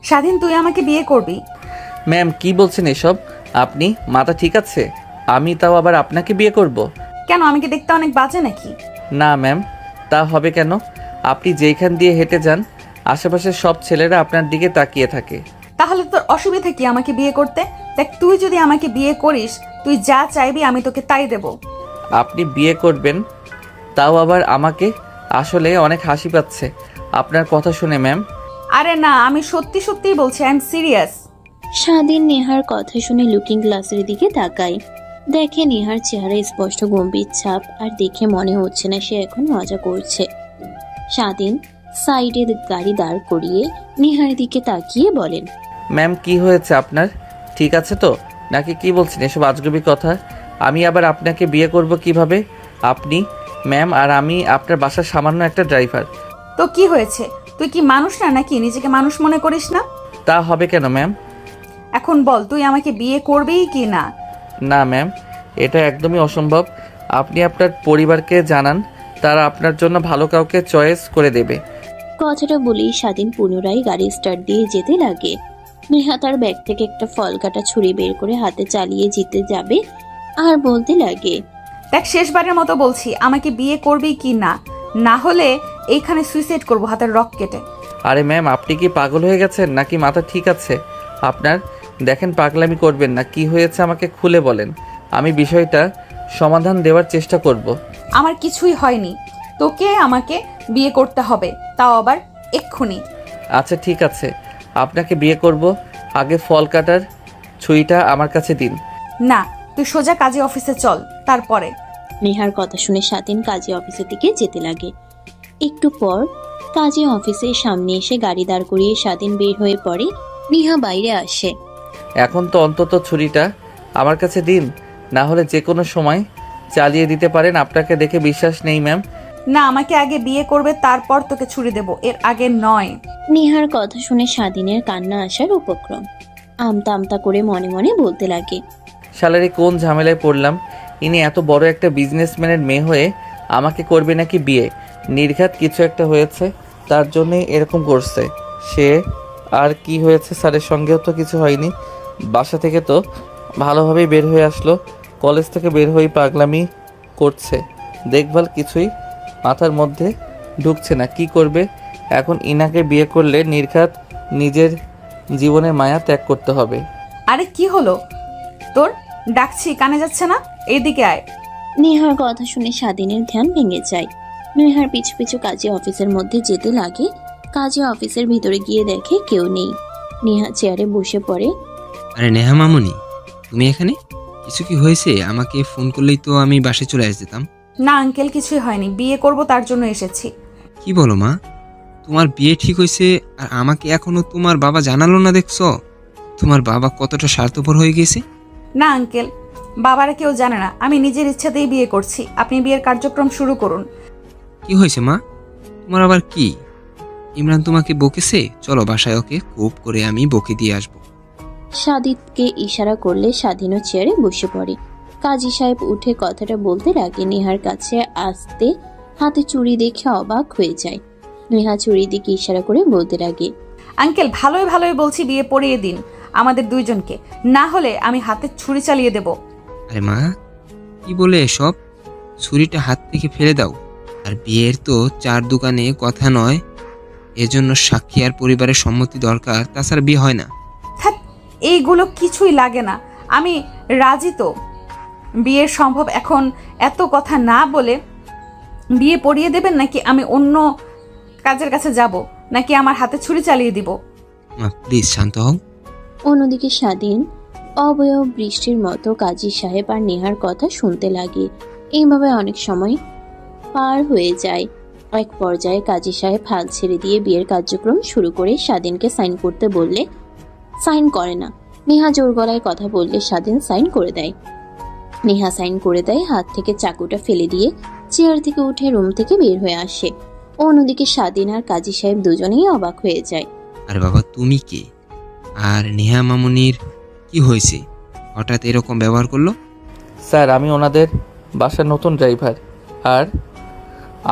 স্বাধীন, তুই আমাকে বিয়ে করবি? ম্যাম কি বলছেন এসব? আপনি মাথা ঠিক আছে? আমি তাও আবার আপনাকে বিয়ে করব? কেন, আমি কি দেখতে অনেক বাজে নাকি? না ম্যাম, তা হবে কেন? আপনি যেইখান দিয়ে হেঁটে যান আশেপাশের সব ছেলেরা আপনার দিকে তাকিয়ে থাকে। তাহলে তোর অসুবিধা কি আমাকে বিয়ে করতে? দেখ, তুই যদি আমাকে বিয়ে করিস, তুই যা চাইবি আমি তোকে তাই দেব। আপনি বিয়ে করবেন তাও আবার আমাকে? আসলে অনেক হাসি পাচ্ছে আপনার কথা শুনে ম্যাম। আরে না, আমি সত্যি সত্যিই বলছি, আই এম সিরিয়াস। স্বাধীন নেহার কথা শুনে লুকিং গ্লাসের দিকে তাকায়। দেখে নেহার চেহারায় স্পষ্ট গম্ভীর ছাপ, আর দেখে মনে হচ্ছে না সে এখন মজা করছে। স্বাধীন সাইডে গাড়ি দাঁড় করিয়ে নেহার দিকে তাকিয়ে বলেন, ম্যাম কি হয়েছে আপনার? ঠিক আছে তো? নাকি কি বলছেন এসব আজগুবি কথা? আমি আবার আপনাকে বিয়ে করব কিভাবে? আপনি ম্যাম আর আমি আপনার বাসার সামান্য একটা ড্রাইভার। তো কি হয়েছে? তুই কি মানুষ না নাকি? নিজেকে মানুষ মনে করিস না? তা হবে কেন ম্যাম? এখন বল, তুই আমাকে বিয়ে করবি কি না? না ম্যাম, এটা একদমই অসম্ভব। আপনি আপনার পরিবারকে জানান, তারা আপনার জন্য ভালো কাউকে চয়েস করে দেবে। কথাটা বলেই স্বাধীন পুনরায় গাড়ি স্টার্ট দিয়ে যেতে লাগে। নেহা তার ব্যাগ থেকে একটা ফল কাটা ছুরি বের করে হাতে চালিয়ে যেতে যাবে আর বলতে লাগে, দেখ, শেষবারের মতো বলছি, আমাকে বিয়ে করবি কি না? না হলে এইখানে সুইসাইড করবো হাতের রক কেটে। আরে ম্যাম, আপনি কি পাগল হয়ে গেছেন নাকি মাথা ঠিক আছে আপনার? দেখেন, পাগলামি করবেন না। কি হয়েছে আমাকে খুলে বলেন, আমি বিষয়টা সমাধান দেওয়ার চেষ্টা করব। আমার কিছুই হয়নি, তোকে আমাকে বিয়ে করতে হবে, তাও আবার এক্ষুনি। আচ্ছা ঠিক আছে, আপনাকে বিয়ে করব। আগে ফল কাটার ছুরিটা আমার কাছে দিন। না, তুই সোজা কাজী অফিসে চল, তারপরে। নেহার কথা শুনে স্বাধীন কাজী অফিসের দিকে যেতে লাগে। একটু পর কাজী অফিসের সামনে এসে গাড়ি দাঁড় করিয়ে স্বাধীন বের হয়ে পড়ে। নেহা বাইরে আসে। এখন তো অন্তত ছুরিটা আমার কাছে দিন, না হলে যে কোনো সময় চালিয়ে দিতে পারেন। আপনাকে দেখে বিশ্বাস নেই ম্যাম। না, আমাকে আগে বিয়ে করবে, তারপর তোকে ছুরি দেব, এর আগে নয়। নেহার কথা শুনে স্বাধীনের কান্না আসার উপক্রম। আমতা আমতা করে মনে মনে বলতে লাগে, শালারে কোন ঝামেলায় পড়লাম। ইনি এত বড় একটা বিজনেসম্যানের মেয়ে হয়ে আমাকে করবে নাকি বিয়ে? নির্ঘাত কিছু একটা হয়েছে, তার জন্যই এরকম করছে সে। আর কি হয়েছে? স্যারের সঙ্গেও তো কিছু হয়নি। বাসা থেকে তো ভালোভাবেই বের হয়ে আসলো, কলেজ থেকে বের হয়েই পাগলামি করছে। দেখভাল কিছুই মাথার মধ্যে ঢুকছে না। কি করবে এখন? ইনাকে বিয়ে করলে নির্ঘাত নিজের জীবনের মায়া ত্যাগ করতে হবে। আরে কি হলো তোর? ডাকছি, কানে যাচ্ছে না? এইদিকে আয়। নেহার কথা শুনে স্বাধীনের ধ্যান ভেঙে যায়। নেহার পিছু পিছু কাজী অফিসের মধ্যে যেতে লাগে। কাজী অফিসের ভিতরে গিয়ে দেখে কেউ নেই। নেহা চেয়ারে বসে পড়ে। আরে নেহা মামুনি, তুমি এখানে? কিছু কি হয়েছে? আমাকে ফোন করলেই তো আমি বাসায় চলে যেতাম। না আঙ্কেল, কিছুই হয়নি, বিয়ে করব তার জন্য এসেছি। কি বলো মা, তোমার বিয়ে ঠিক হয়েছে আর আমাকে এখনো তোমার বাবা জানালো না? দেখছো তোমার বাবা কতটা স্বার্থপর হয়ে গেছে। না আঙ্কেল, বাবারা কেউ জানে না, আমি নিজের ইচ্ছাতেই বিয়ে করছি। আপনি বিয়ের কার্যক্রম শুরু করুন। কি হয়েছে মা, তোমার আবার কি? ইমরান তোমাকে বকেছে? চলো বাসায় ওকে খুব করে আমি বকে দিয়ে আসবো। সাদিতকে ইশারা করলে স্বাধীনও চেয়ারে বসে পড়ে। কাজী সাহেব উঠে কথাটা বলতে লাগে নেহার কাছে আসতে হাতে চুড়ি দেখে অবাক হয়ে যায়। নেহা চুড়ি দিকে ইশারা করে বলতে লাগে, আঙ্কেল, ভালোই ভালোই বলছি, বিয়ে পড়িয়ে দিন আমাদের দুইজনকে, না হলে আমি হাতে ছুরি চালিয়ে দেব। আরে মা, কি বলে এসব? ছুরিটা হাত থেকে ফেলে দাও। আর বিয়ের তো চার দোকানে কথা নয়, এজন্য সাক্ষী আর পরিবারের সম্মতি দরকার, তাছাড়া বিয়ে হয় না। থাক, এইগুলো কিছুই লাগে না, আমি রাজি তো। বিয়ের সম্ভব এখন এত কথা না বলে বিয়ে পড়িয়ে দেবেন, নাকি আমি অন্য কাজের কাছে যাব, নাকি আমার হাতে ছুরি চালিয়ে দিব? মা প্লিজ শান্ত হও। অন্যদিকে স্বাধীন অবয়ব বৃষ্টির মতো কাজী সাহেব আর নেহার কথা শুনতে লাগে। এইভাবে অনেক সময় পার হয়ে যায়। এক পর্যায়ে কাজী সাহেব হাল ছেড়ে দিয়ে বিয়ের কার্যক্রম শুরু করে স্বাধীনকে সাইন করতে বললে সাইন করে না। নেহা জোর গলায় কথা বললে স্বাধীন সাইন করে দেয়। নেহা সাইন করে দেয়, হাত থেকে চাকুটা ফেলে দিয়ে চেয়ার থেকে উঠে রুম থেকে বের হয়ে আসে। অন্যদিকে স্বাধীন আর কাজী সাহেব দুজনেই অবাক হয়ে যায়। আরে বাবা, তুমি কে? আর নেহা মামুনির কি হয়েছে? হঠাৎ এরকম ব্যবহার করলো? স্যার, আমি ওনাদের বাসার নতুন ড্রাইভার, আর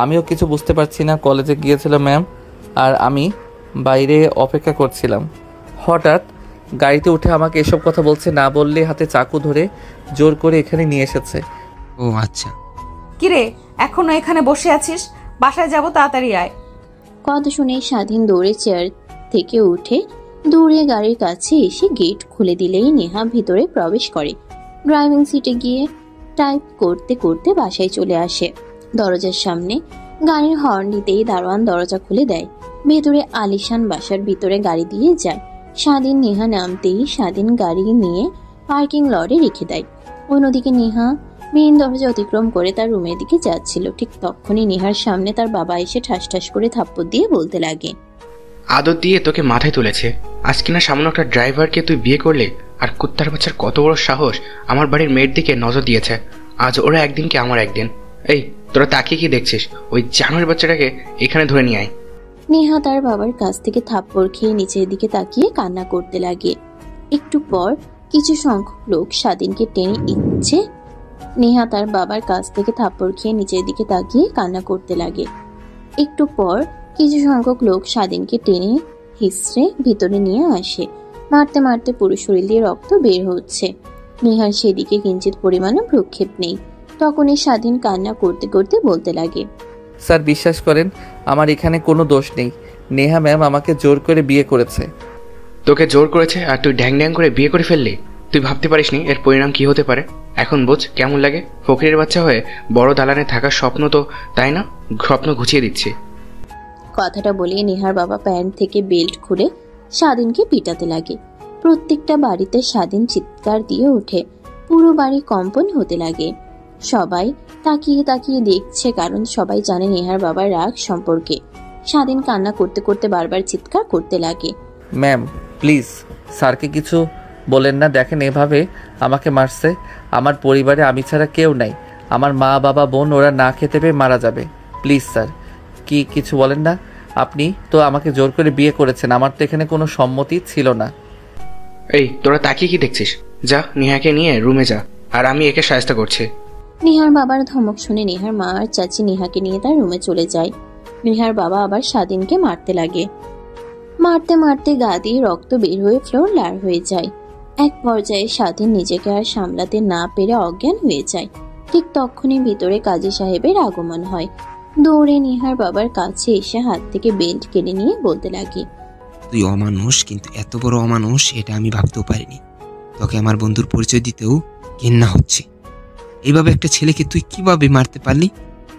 আমিও কিছু বুঝতে পারছি না। কলেজে গিয়েছিল ম্যাম, আর আমি বাইরে অপেক্ষা করছিলাম। হঠাৎ গাড়িতে উঠে আমাকে এসব কথা বলছে, না বললে হাতে চাকু ধরে জোর করে এখানে নিয়ে এসেছে। ও আচ্ছা। কিরে, এখনো এখানে বসে আছিস? বাসায় যাব, তাড়াতাড়ি আয়। কথা শুনে স্বাধীন দৌড়ে চেয়ার থেকে উঠে দৌড়ে গাড়ির কাছে এসে গেট খুলে দিলেই নেহা ভিতরে প্রবেশ করে। ড্রাইভিং সিটে গিয়ে টাইপ করতে করতে বাসায় চলে আসে। দরজার সামনে গাড়ির হর্ন দিতেই দারোয়ান দরজা খুলে দেয়। ভেতরে আলিশান বাসার ভিতরে গাড়ি দিয়ে যায়। স্বাধীন নেহা নামতেই স্বাধীন গাড়ি নিয়ে পার্কিং লটে রেখে দেয়। অন্যদিকে নেহা মেইন দরজা অতিক্রম করে তার রুমের দিকে যাচ্ছিল। ঠিক তখনই নেহার সামনে তার বাবা এসে ঠাস ঠাস করে থাপ্পড় দিয়ে বলতে লাগে, আদর দিয়ে তোকে মাথায় তুলেছে, আজ কিনা সামান্য একটা ড্রাইভারকে তুই বিয়ে করলে, আর কুত্তার বাচ্চার কত বড় সাহস আমার বাড়ির মেয়ের দিকে নজর দিয়েছে। আজ ওরা একদিন কি আমার একদিন। এই তোরা তাকিয়ে কি দেখছিস? ওই জানোয়ার বাচ্চাটাকে এখানে ধরে নিয়ে আয়। নেহা তার বাবার কাছ থেকে থাপ্পড় খেয়ে নিচের দিকে তাকিয়ে কান্না করতে লাগে। একটু পর কিছু সংখ্যক লোক স্বাধীনকে টেনে ইচ্ছে নেহা তার বাবার কাছ থেকে থাপ্পড় খেয়ে নিচের দিকে তাকিয়ে কান্না করতে লাগে। একটু পর কিছু সংখ্যক লোক স্বাধীনকে টেনে হিসড়ে ভিতরে নিয়ে আসে। মারতে মারতে পুরো শরীর দিয়ে রক্ত বের হচ্ছে। নেহার সেদিকে কিঞ্চিত পরিমাণও ভ্রুক্ষেপ নেই। তখনই স্বাধীন কান্না করতে করতে বলতে লাগে, স্যার বিশ্বাস করেন, আমার এখানে কোনো দোষ নেই। নেহা ম্যাম আমাকে জোর করে বিয়ে করেছে। তোকে জোর করেছে আর তুই ঢ্যাং ঢ্যাং করে বিয়ে করে ফেললি? তুই ভাবতে পারিসনি এর পরিণাম কি হতে পারে? এখন বোঝ কেমন লাগে ফকিরের বাচ্চা হয়ে বড় দালানে থাকার স্বপ্ন, তো তাই না? স্বপ্ন ঘুচিয়ে দিচ্ছি। কথাটা বলে নেহার বাবা প্যান্ট থেকে বেল্ট খুলে স্বাধীনকে পিটাতে লাগে। প্রত্যেকটা বাড়িতে স্বাধীন চিৎকার দিয়ে ওঠে। পুরো বাড়ি কম্পন হতে লাগে। সবাই তাকিয়ে তাকিয়ে দেখছে, কারণ সবাই জানে নেহার বাবার রাগ সম্পর্কে। স্বাধীন কান্না করতে করতে বারবার চিৎকার করতে লাগে, ম্যাম প্লিজ স্যারকে কিছু বলেন না। দেখেন এভাবে আমাকে মারছে। আমার পরিবারে আমি ছাড়া কেউ নাই। আমার মা বাবা বোন ওরা না খেতে পেয়ে মারা যাবে। প্লিজ স্যার কিছু বলেন না। আপনি তো আমাকে জোর করে বিয়ে করেছেন, আমার তো এখানে কোনো সম্মতি ছিল না। এই তোরা তাকিয়ে কি দেখছিস? যা নেহাকে নিয়ে রুমে যা, আর আমি একে সাহায্য করছি। নেহার বাবার ধমক শুনে নেহার মা আর চাচি নেহাকে নিয়ে তার রুমে চলে যায়। নেহার বাবা আবার স্বাধীনকে মারতে লাগে। মারতে মারতে গা দিয়ে রক্ত বের হয়ে ফ্লোর লাল হয়ে যায়। এক পর্যায়ে স্বাধীন নিজেকে আর সামলাতে না পেরে অজ্ঞান হয়ে যায়। ঠিক তখনই ভিতরে কাজী সাহেবের আগমন হয়। দৌড়ে নেহার বাবার কাছে এসে হাত থেকে বেল্ট কেড়ে নিয়ে বলতে লাগে, তুই অমানুষ, কিন্তু এত বড় অমানুষ এটা আমি ভাবতেও পারিনি। তোকে আমার বন্ধুর পরিচয় দিতেও ঘেন্না হচ্ছে। এইভাবে একটা ছেলেকে তুই কিভাবে মারতে পারলি?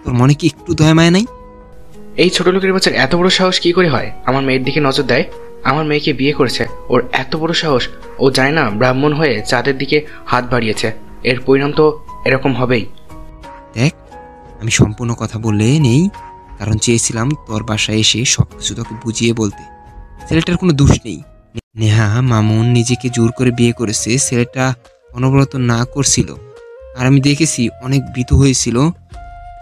তোর মনে কি একটু দয়া মায়া নাই? এই ছোট লোকের বাচ্চার এত বড় সাহস কি করে হয় আমার মেয়ের দিকে নজর দেয়? আমার মেয়েকে বিয়ে করেছে, ওর এত বড় সাহস। ও জানে না ব্রাহ্মণ হয়ে চাঁদের দিকে হাত বাড়িয়েছে। এর পরিণাম তো এরকম হবেই। দেখ, আমি সম্পূর্ণ কথা বললে নেই, কারণ চেয়েছিলাম তোর বাসায় এসে সবকিছু তোকে বুঝিয়ে বলতে। ছেলেটার কোনো দোষ নেই। নেহা মামুন নিজেকে জোর করে বিয়ে করেছে। ছেলেটা অনবরত না করছিল, আর আমি দেখেছি অনেক ভীতু হয়েছিল,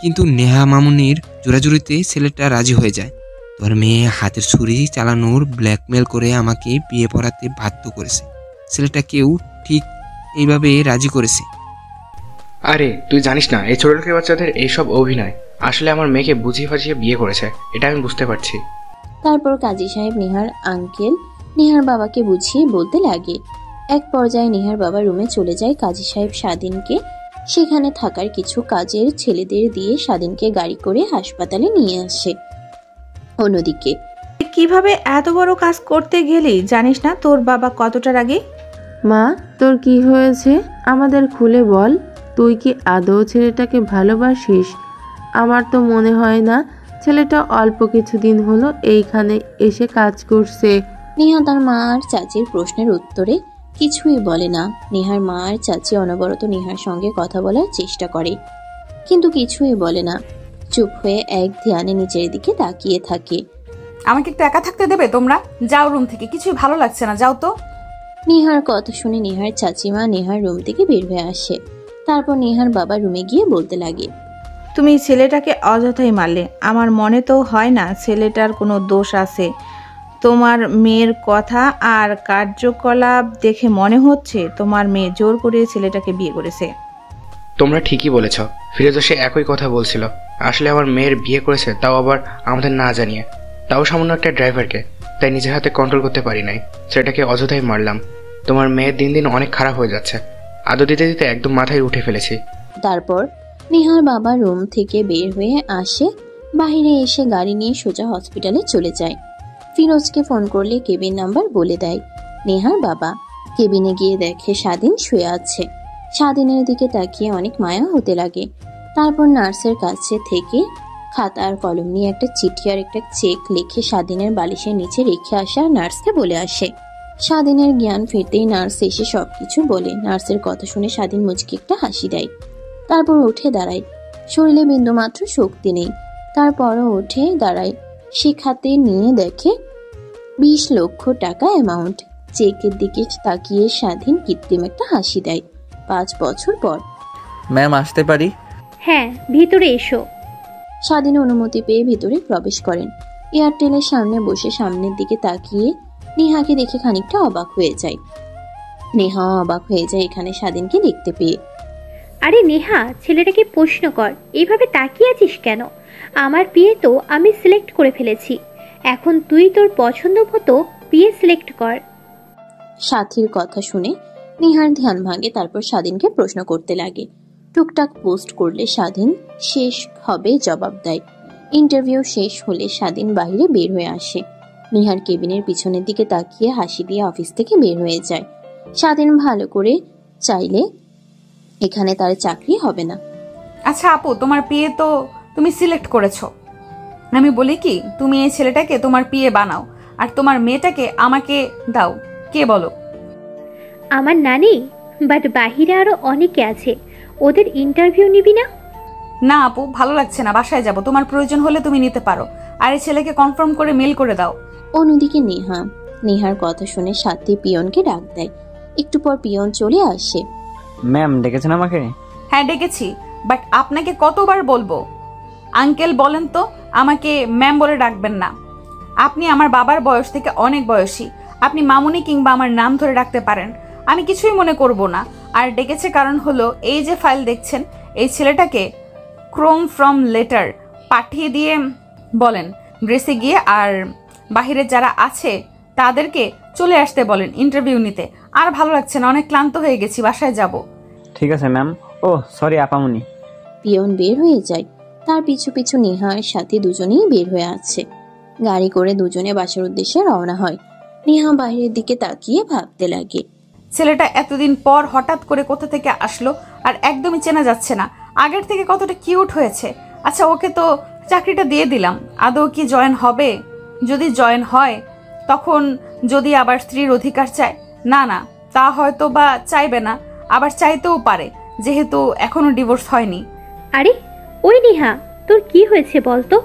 কিন্তু নেহা মামুনির জোরাজুরিতে ছেলেটা রাজি হয়ে যায়। তোর মেয়ে হাতের ছুরি চালানোর ব্ল্যাকমেল করে আমাকে বিয়ে পড়াতে বাধ্য করেছে। ছেলেটাকেও ঠিক এইভাবে রাজি করেছে। আরে তুই জানিস না এই ছোট লোকের বাচ্চাদের এইসব অভিনয়। আসলে আমার মেয়েকে বুঝিয়ে ফাজিয়ে বিয়ে করেছে, এটা আমি বুঝতে পারছি। তারপর কাজী সাহেব নেহার আঙ্কেল নেহার বাবাকে বুঝিয়ে বলতে লাগে। এক পর্যায়ে নেহার বাবা রুমে চলে যায়। কাজী সাহেব স্বাধীনকে সেখানে থাকার কিছু কাজের ছেলেদের দিয়ে স্বাধীনকে গাড়ি করে হাসপাতালে নিয়ে আসে। অন্যদিকে কিভাবে এত বড় কাজ করতে গেলি জানিস না তোর বাবা কতটা রাগী? মা, তোর কি হয়েছে আমাদের খুলে বল। তুই কি আদৌ ছেলেটাকে ভালোবাসিস? আমার তো মনে হয় না। ছেলেটা অল্প কিছুদিন হলো এইখানে এসে কাজ করছে। নেহা তার মা আর চাচির প্রশ্নের উত্তরে কিছুই বলে না। নেহার মা আর চাচি অনবরত নেহার সঙ্গে কথা বলার চেষ্টা করে, কিন্তু কিছুই বলে না। চুপ হয়ে এক ধ্যানে নিচের দিকে তাকিয়ে থাকে। আমাকে একটু একা থাকতে দেবে তোমরা? যাও রুম থেকে, কিছুই ভালো লাগছে না, যাও তো। নেহার কথা শুনে নেহার চাচিমা নেহার রুম থেকে বের হয়ে আসে। তারপর নেহার বাবা রুমে গিয়ে বলতে লাগে, তুমি ছেলেটাকে অযথাই মারলে। আমার মনে তো হয় না ছেলেটার কোনো দোষ আছে। তোমার মেয়ের কথা আর কার্যকলাপ দেখে মনে হচ্ছে তোমার মেয়ে জোর করে ছেলেটাকে বিয়ে করেছে। তোমরা ঠিকই বলেছ। ফিরোজ সে একই কথা বলছিল। আসলে আমার মেয়ের বিয়ে করেছে, তাও আবার আমাদের না জানিয়ে, তাও সামান্য একটা ড্রাইভারকে। তাই নিজের হাতে কন্ট্রোল করতে পারি নাই, ছেলেটাকে অযথাই মারলাম। তোমার মেয়ে দিন দিন অনেক খারাপ হয়ে যাচ্ছে, আদর দিতে দিতে একদম মাথায় উঠে ফেলেছি। তারপর নেহার বাবা রুম থেকে বের হয়ে আসে, বাইরে এসে গাড়ি নিয়ে সোজা হসপিটালে চলে যায়। ফিরোজকে ফোন করলে কেবিন নাম্বার বলে দেয় নেহার বাবা। কেবিনে গিয়ে দেখে স্বাধীন শুয়ে আছে। স্বাধীনের দিকে তাকিয়ে অনেক মায়া হতে লাগে। তারপর নার্সের কাছে থেকে খাতা আর কলম নিয়ে একটা চিঠি আর একটা চেক লিখে স্বাধীনের বালিশের নিচে রেখে আসে আর নার্সকে বলে আসে। স্বাধীনের জ্ঞান ফিরতেই নার্স এসে সবকিছু বলে। নার্সের কথা শুনে স্বাধীন মুচকি একটা হাসি দেয়। তারপর উঠে দাঁড়ায়। শরীরে বিন্দুমাত্র শক্তি নেই, তারপরও উঠে দাঁড়ায়। সে খাতে নিয়ে দেখে 20 লক্ষ টাকা অ্যামাউন্ট। চেকের দিকে তাকিয়ে স্বাধীন কৃত্রিম একটা হাসি দেয়। 5 বছর পর। ম্যাম আসতে পারি? হ্যাঁ, ভিতরে এসো। স্বাধীন অনুমতি পেয়ে ভিতরে প্রবেশ করেন। এয়ারটেলের সামনে বসে সামনের দিকে তাকিয়ে নেহাকে দেখে খানিকটা অবাক হয়ে যায়। নেহা অবাক হয়ে যায় এখানে স্বাধীনকে দেখতে পেয়ে। আরে নেহা, ছেলেটাকে প্রশ্ন কর, এইভাবে তাকিয়ে আছিস কেন? আমার বিয়ে তো আমি সিলেক্ট করে ফেলেছি, এখন তুই তোর পছন্দ মতো বিয়ে সিলেক্ট কর। সাথীর কথা শুনে নেহার ধ্যান ভাঙে। তারপর স্বাধীনকে প্রশ্ন করতে লাগে। টুকটাক পোস্ট করলে স্বাধীন শেষ হবে জবাব দেয়। ইন্টারভিউ শেষ হলে স্বাধীন বাইরে বের হয়ে আসে। নেহার কেবিনের পিছনের দিকে তাকিয়ে হাসি দিয়ে অফিস থেকে বের হয়ে যায়। স্বাধীন ভালো করে চাইলে এখানে তার চাকরি হবে না। আচ্ছা আপু, তোমার পিএ তো তুমি সিলেক্ট করেছো, আমি বলি কি তুমি এই ছেলেটাকে তোমার পিএ বানাও আর তোমার মেয়েটাকে আমাকে দাও। কে বলো? আমার নানি, বাট বাহিরে আরো অনেকে আছে, ওদের ইন্টারভিউ নিবি না? না আপু, ভালো লাগছে না, বাসায় যাব। তোমার প্রয়োজন হলে তুমি নিতে পারো, আর এই ছেলেকে কনফার্ম করে মেল করে দাও। অন্যদিকে নেহার কথা শুনে সাথী পিয়নকে ডাক দেয়। একটু পর পিয়ন চলে আসে। ম্যাম ডেকেছেন আমাকে? হ্যাঁ ডেকেছি, বাট আপনাকে কতবার বলবো? আঙ্কেল বলেন তো, আমাকে ম্যাম বলে ডাকবেন না। আপনি আমার বাবার বয়স থেকে অনেক বয়সী, আপনি মামুনি কিংবা আমার নাম ধরে ডাকতে পারেন, আমি কিছুই মনে করব না। আর ডেকেছে কারণ হলো এই যে ফাইল দেখছেন, এই ছেলেটাকে ক্রোম ফ্রম লেটার পাঠিয়ে দিয়ে বলেন গ্রেসে গিয়ে আর বাহিরে যারা আছে তাদেরকে চলে আসতে বলেন ইন্টারভিউ নিতে। আর ভালো লাগছে না, অনেক ক্লান্ত হয়ে গেছি, বাসায় যাব। ঠিক আছে ম্যাম। ও সরি আপামনি। পিয়ন বের হয়ে যায়। তার পিছু পিছু নেহার সাথে দুজনেই বের হয়ে আছে। গাড়ি করে দুজনে বাসার উদ্দেশ্যে রওনা হয়। নেহা বাইরের দিকে তাকিয়ে ভাবতে লাগে, ছেলেটা এতদিন পর হঠাৎ করে কোথা থেকে আসলো আর একদমই চেনা যাচ্ছে না। আগের থেকে কতটা কিউট হয়েছে। আচ্ছা ওকে তো চাকরিটা দিয়ে দিলাম, আদৌ কি জয়েন হবে? যদি জয়েন হয় তখন যদি আবার স্ত্রীর অধিকার চায়, না তা হয়তো বা চাইবে না, আবার চাইতেও পারে, যেহেতু এখনো ডিভোর্স হয়নি। আরে ওই নেহা, তোর কি হয়েছে বলতো?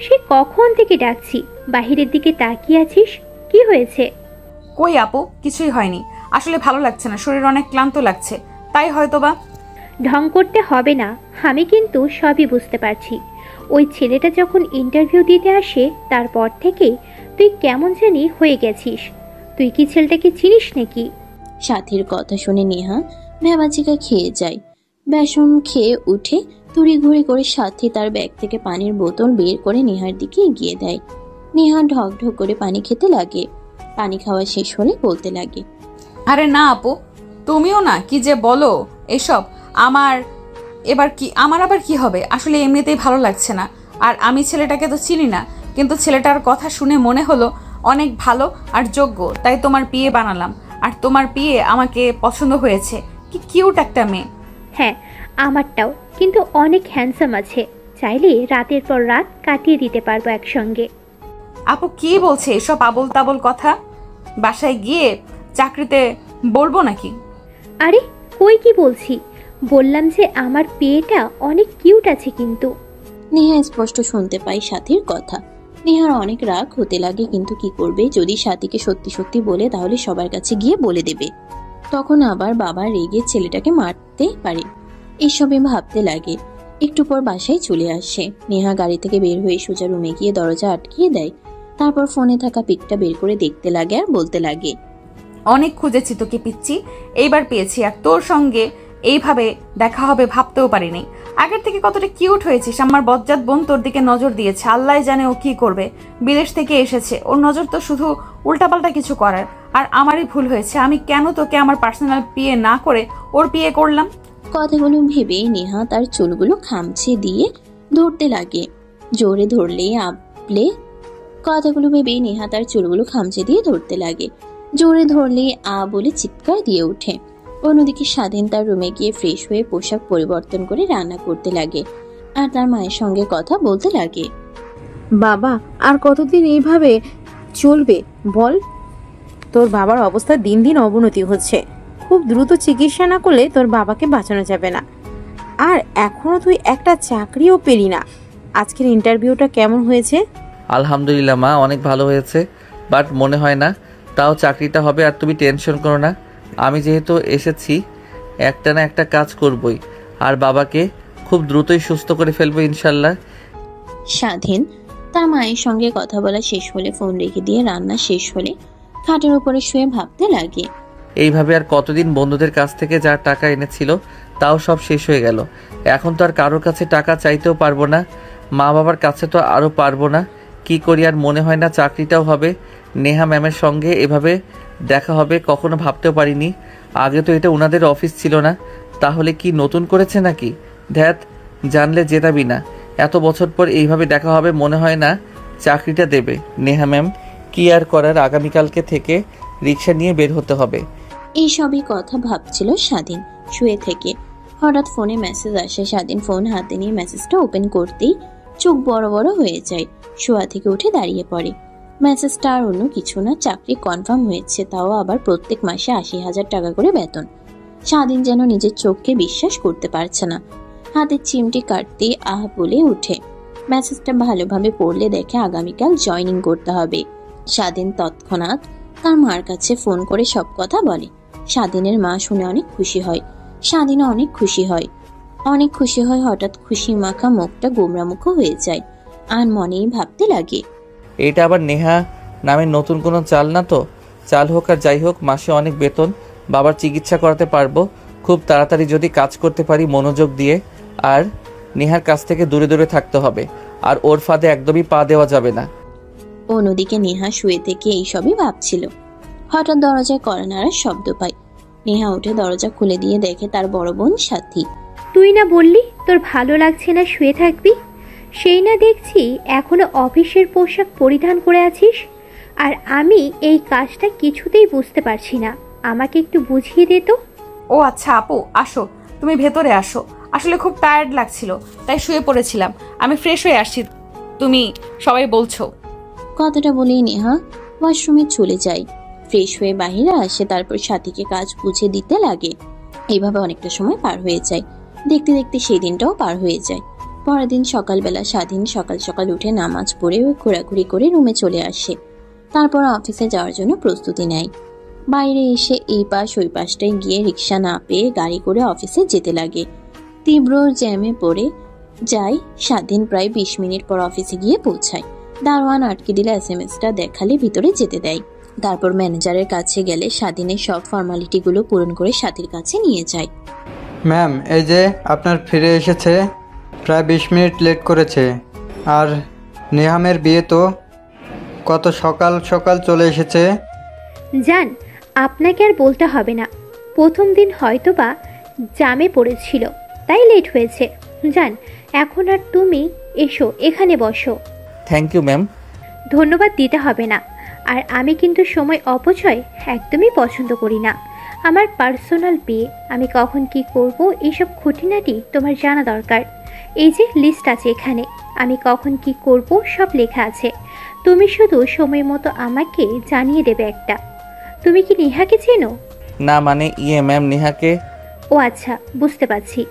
সে কখন থেকে ডাকছি, বাহিরের দিকে তাকিয়ে আছিস, কি হয়েছে? কই আপু, কিছুই হয়নি, আসলে ভালো লাগছে না, শরীর অনেক ক্লান্ত লাগছে, তাই হয়তো বা। ঢং করতে হবে না, আমি কিন্তু সবই বুঝতে পারছি। ওই ছেলেটা যখন ইন্টারভিউ দিতে আসে তারপর থেকে তুই কেমন জানি হয়ে গেছিস। তুই কি ছেলেটাকে চিনিস নাকি? সাথীর কথা শুনে নেহা ভ্যাবাচিকা খেয়ে যায়। বেসম খেয়ে উঠে তড়িঘড়ি করে সাথী তার ব্যাগ থেকে পানির বোতল বের করে নেহার দিকে এগিয়ে দেয়। নেহা ঢক ঢক করে পানি খেতে লাগে। পানি খাওয়া শেষ হলে বলতে লাগে, আরে না আপু, তুমিও না কি যে বলো এসব। আমার আবার কি হবে? আসলে এমনিতেই ভালো লাগছে না। আর আমি ছেলেটাকে তো চিনি না, কিন্তু ছেলেটার কথা শুনে মনে হলো অনেক ভালো আর যোগ্য, তাই তোমার পিএ বানালাম। আর তোমার পিএ আমাকে পছন্দ হয়েছে, কি কিউট একটা মেয়ে। হ্যাঁ আমারটাও, কিন্তু অনেক হ্যান্ডসাম আছে, চাইলে রাতের পর রাত কাটিয়ে দিতে পারবো একসঙ্গে। আপু কি বলছে এসব আবল তাবল কথা? বাসায় গিয়ে চাকরিতে বলবো নাকি? আরে কই কি বলছি, বললাম যে আমার পেয়েটা অনেক কিউট আছে কিন্তু। নেহা স্পষ্ট শুনতে পাই সাথীর কথা। নেহার অনেক রাগ হতে লাগে, কিন্তু কি করবে, যদি সাথীকে সত্যি সত্যি বলে তাহলে সবার কাছে গিয়ে বলে দেবে, তখন আবার বাবা রেগে ছেলেটাকে মারতে পারে। এসবে ভাবতে লাগে। একটু পর বাসায় চলে আসে। নেহা গাড়ি থেকে বের হয়ে সোজা রুমে গিয়ে দরজা আটকিয়ে দেয়। তারপর ফোনে থাকা পিকটা বের করে দেখতে লাগে আর বলতে লাগে, অনেক খুঁজেছি তোকে পিচ্ছি, এইবার পেয়েছি। আর তোর সঙ্গে এইভাবে দেখা হবে ভাবতেও পারিনি। আগের থেকে কতটা কিউট হয়েছিস। আমার বজ্জাত বোন তোর দিকে নজর দিয়েছে, আল্লাহ জানে ও কি করবে। বিদেশ থেকে এসেছে, ওর নজর তো শুধু উল্টাপাল্টা কিছু করার। আর আমারই ভুল হয়েছে, আমি কেন তোকে আমার পার্সোনাল বিয়ে না করে ওর বিয়ে করলাম। কথাগুলো ভেবে নেহা তার চুলগুলো খামচে দিয়ে ধরতে লাগে। জোরে ধরলেই আপলে কথাগুলো ভেবে নেহা তার চুলগুলো খামচে দিয়ে ধরতে লাগে। জোরে ধরলেই বলে চিৎকার দিয়ে ওঠে। অন্যদিকে স্বাধীন তার রুমে গিয়ে ফ্রেশ হয়ে পোশাক পরিবর্তন করে রান্না করতে লাগে আর তার মায়ের সঙ্গে কথা বলতে লাগে। বাবা, আর কতদিন এইভাবে চলবে বল? তোর বাবার অবস্থা দিন দিন অবনতি হচ্ছে। খুব দ্রুত চিকিৎসা না করলে তোর বাবাকে বাঁচানো যাবে না। আর এখনো তুই একটা চাকরিও পেলি না। আজকের ইন্টারভিউটা কেমন হয়েছে? আলহামদুলিল্লাহ মা, অনেক ভালো হয়েছে, বাট মনে হয় না তাও চাকরিটা হবে। আর তুমি টেনশন করো না, আমি যেহেতু এসেছি একটা না একটা কাজ করবই, আর বাবাকে খুব দ্রুতই সুস্থ করে ফেলবো ইনশাল্লাহ। স্বাধীন তার মায়ের সঙ্গে কথা বলা শেষ হলে ফোন রেখে দিয়ে রান্না শেষ হলে খাটের উপরে শুয়ে ভাবতে লাগে। এইভাবে আর কতদিন বন্ধুদের কাছ থেকে যা টাকা এনেছিল তাও সব শেষ হয়ে গেল। এখন তো আর কারোর কাছে টাকা চাইতেও পারবো না, মা বাবার কাছে তো আরও পারবো না। কি করি আর মনে হয় না চাকরিটাও হবে। নেহা ম্যামের সঙ্গে এভাবে দেখা হবে কখনো ভাবতেও পারিনি। আগে তো এটা ওনাদের অফিস ছিল না, তাহলে কি নতুন করেছে নাকি? ধ্যাত, জানলে জেতাবি না। এত বছর পর এইভাবে দেখা হবে, মনে হয় না চাকরিটা দেবে নেহা ম্যাম। কি আর করার, আগামীকালকে থেকে রিক্সা নিয়ে বের হতে হবে। এইসবই কথা ভাবছিল স্বাধীন শুয়ে থেকে। হঠাৎ ফোনে মেসেজ আসে। স্বাধীন ফোন হাতে নিয়ে মেসেজটা ওপেন করতেই চোখ বড় বড় হয়ে যায়। শোয়া থেকে উঠে দাঁড়িয়ে পড়ে। মেসেজটা আর অন্য কিছু না, চাকরি কনফার্ম হয়েছে, তাও আবার প্রত্যেক মাসে ৮০,০০০ টাকা করে বেতন। স্বাধীন যেন নিজের চোখকে বিশ্বাস করতে পারছে না। হাতের চিমটি কাটতে বলে উঠে। মেসেজটা ভালোভাবে পড়লে দেখে আগামীকাল জয়েনিং করতে হবে। স্বাধীন তৎক্ষণাৎ তার মার কাছে ফোন করে সব কথা বলে। স্বাধীনের মা শুনে অনেক খুশি হয়। স্বাধীনও অনেক খুশি হয়। অনেক খুশি হয়। হঠাৎ খুশি মাখা মুখটা গোমরামুখ হয়ে যায় আর মনেই ভাবতে লাগে, এটা আবার নেহা নামে নতুন কোনো চাল না তো? চাল হোক আর যাই হোক, মাসে অনেক বেতন, বাবার চিকিৎসা করাতে পারবো খুব তাড়াতাড়ি যদি কাজ করতে পারি মনোযোগ দিয়ে। আর নেহার কাছ থেকে দূরে দূরে থাকতে হবে, আর ওর ফাঁদে একদমই পা দেওয়া যাবে না। অন্যদিকে নেহা শুয়ে থেকে এইসবই ভাবছিল। হঠাৎ দরজায় কড়া নাড়ার শব্দ পায়। নেহা উঠে দরজা খুলে দিয়ে দেখে তার বড় বোন সাথী। তুই না বললি তোর ভালো লাগছে না, শুয়ে থাকবি? সেই না দেখছি এখনো অফিসের পোশাক পরিধান করে আছিস। আর আমি এই কাজটা কিছুতেই বুঝতে পারছি না, আমাকে একটু বুঝিয়ে দে তো। ও আচ্ছা আপু, আসো, তুমি ভেতরে আসো। আসলে খুব টায়ার্ড লাগছিল, তাই শুয়ে পড়েছিলাম। আমি ফ্রেশ হয়ে আসছি, তুমি সবাই বলছো। কথাটা বলেই নেহা ওয়াশরুমে চলে যায়। ফ্রেশ হয়ে বাহিরে আসে, তারপর সাথীকে কাজ বুঝে দিতে লাগে। এইভাবে অনেকটা সময় পার হয়ে যায়। দেখতে দেখতে সেই দিনটাও পার হয়ে যায়। পরের দিন সকালবেলা স্বাধীন সকাল সকাল উঠে নামাজ পড়ে ঘোরাঘুরি করে রুমে চলে আসে। তারপর অফিসে যাওয়ার জন্য প্রস্তুতি নেয়। বাইরে এসে এই পাশ ওই পাশটায় গিয়ে রিক্সা না পেয়ে গাড়ি করে অফিসে যেতে লাগে। তীব্র জ্যামে পড়ে যায় স্বাধীন। প্রায় ২০ মিনিট পর অফিসে গিয়ে পৌঁছায়। দারোয়ান আটকে দিলে SMS-টা দেখালে ভিতরে যেতে দেয়। তারপর ম্যানেজারের কাছে গেলে স্বাধীনের সব ফর্মালিটিগুলো পূরণ করে সাথীর কাছে নিয়ে যায়। ম্যাম, এই যে আপনার ফিরে এসেছে, প্রায় ২০ মিনিট লেট করেছে। আর নেহামের বিয়ে তো কত সকাল সকাল চলে এসেছে। জান, আপনাকে আর বলতে হবে না, প্রথম দিন হয়তো বা জামে পড়েছিল তাই লেট হয়েছে। জান, এখন আর তুমি এসো, এখানে বসো। Thank you ma'am. ধন্যবাদ দিতে হবে না। আর আমি কিন্তু সময় অপচয় একদমই পছন্দ করি না। আমার পার্সোনাল বিয়ে, আমি কখন কি করব এইসব খুঁটিনাটি তোমার জানা দরকার। এই যে লিস্ট আছে এখানে, আমি কখন কি করব সব লেখা আছে। তুমি শুধু সময় মতো আমাকে জানিয়ে দেবে একটা। তুমি কি নেহাকে চেনো? না মানে ম্যাম, নেহাকে? ও আচ্ছা, বুঝতে পারছি।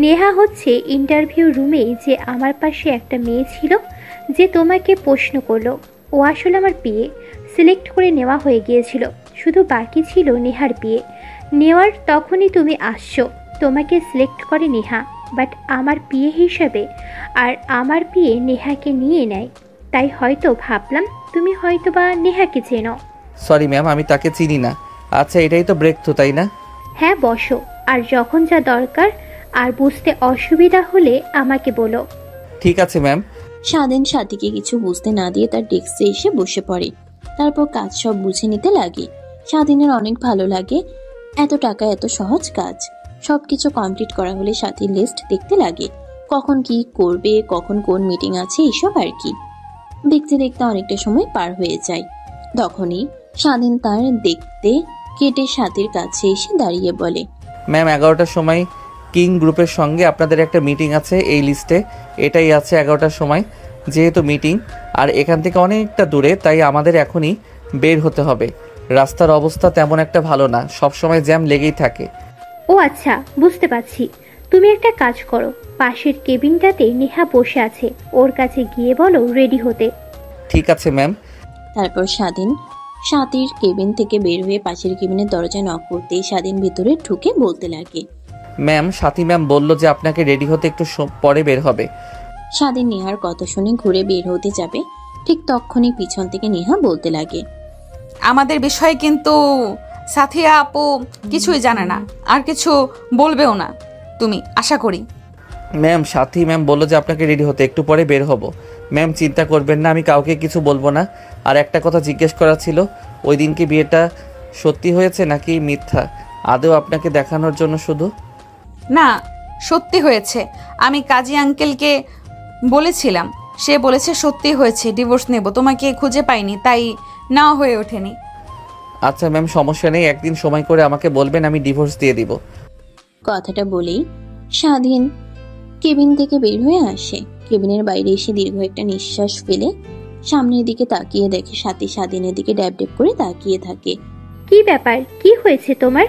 নেহা হচ্ছে ইন্টারভিউ রুমে যে আমার পাশে একটা মেয়ে ছিল যে তোমাকে প্রশ্ন করলো। ও আসলে আমার বিয়ে সিলেক্ট করে নেওয়া হয়ে গিয়েছিল, শুধু বাকি ছিল নেহার বিয়ে নেওয়ার। তখনই তুমি আসছো। তোমাকে সিলেক্ট করে নেহা, বাট আমার বিয়ে হিসাবে আর আমার বিয়ে নেহাকে নিয়ে নেয়। তাই হয়তো ভাবলাম তুমি হয়তো বা নেহাকে চেনো। সরি ম্যাম, আমি তাকে চিনি না। আচ্ছা, এটাই তো ব্রেক থ্রু, তাই না? হ্যাঁ, বসো। আর যখন যা দরকার আর বুঝতে অসুবিধা হলে আমাকে বলো। ঠিক আছে ম্যাম। স্বাধীন সাথীকে কিছু বুঝতে না দিয়ে তার ডেস্কে এসে বসে পড়ে। তারপর কাজ সব বুঝে নিতে লাগে। স্বাধীনের অনেক ভালো লাগে, এত টাকা এত সহজ কাজ। সবকিছু কমপ্লিট করা হলে সাথীর লিস্ট দেখতে লাগে, কখন কি করবে, কখন কোন মিটিং আছে, এসব আর কি। দেখতে দেখতে অনেকটা সময় পার হয়ে যায়। তখনই স্বাধীন তার দেখতে কেটে সাথীর কাছে এসে দাঁড়িয়ে বলে, ম্যাম 11টার সময় কিং গ্রুপের সঙ্গে আপনাদের একটা মিটিং আছে, এই লিস্টে এটাই আছে 11টার সময়। যেহেতু মিটিং আর এখান থেকে অনেকটা দূরে, তাই আমাদের এখনই বের হতে হবে। রাস্তার অবস্থা তেমন একটা ভালো না, সবসময় জ্যাম লেগেই থাকে। ও আচ্ছা, বুঝতে পারছি। তুমি একটা কাজ করো, পাশের কেবিনটাতে নেহা বসে আছে, ওর কাছে গিয়ে বলো রেডি হতে। ঠিক আছে ম্যাম। তারপর স্বাধীন সাথীর কেবিন থেকে বের হয়ে পাশের কেবিনের দরজায় নক করতেই স্বাধীন ভিতরে ঢুকে বলতে লাগে, ম্যাম সাথী ম্যাম বলল যে আপনাকে রেডি হতে একটু পরে বের হবে। স্বাধীন নেহার কথা শুনে ঘুরে বের হতে যাবে, ঠিক তখনই পিছন থেকে নেহা বলতে লাগে, আমাদের বিষয়ে কিন্তু সাথিয়া আপু কিছুই জানে না, আর কিছু বলবেও না তুমি, আশা করি। ম্যাম সাথী ম্যাম বলল যে আপনাকে রেডি হতে একটু পরে বের হব। ম্যাম চিন্তা করবেন না, আমি কাউকে কিছু বলবো না। আর একটা কথা জিজ্ঞেস করা ছিল, ওই দিন কি বিয়েটা সত্যি হয়েছে নাকি মিথ্যা? আদৌ আপনাকে দেখানোর জন্য শুধু? না, সত্যি হয়েছে। আমি কাজী আঙ্কেলকে বলেছিলাম, সে বলেছে সত্যি হয়েছে, ডিভোর্স নেব। তোমাকে খুঁজে পাইনি, তাই না হয়ে ওঠেনি। আচ্ছা ম্যাম সমস্যা নেই, একদিন সময় করে আমাকে বলবেন, আমি ডিভোর্স দিয়ে দিব। কথাটা বলেই স্বাধীন কেবিন থেকে বের হয়ে আসে। কেবিনের বাইরে এসে দীর্ঘ একটা নিঃশ্বাস ফেলে সামনের দিকে তাকিয়ে দেখে সাথী স্বাধীনের দিকে ড্যাব ড্যাব করে তাকিয়ে থাকে। কি ব্যাপার, কি হয়েছে তোমার?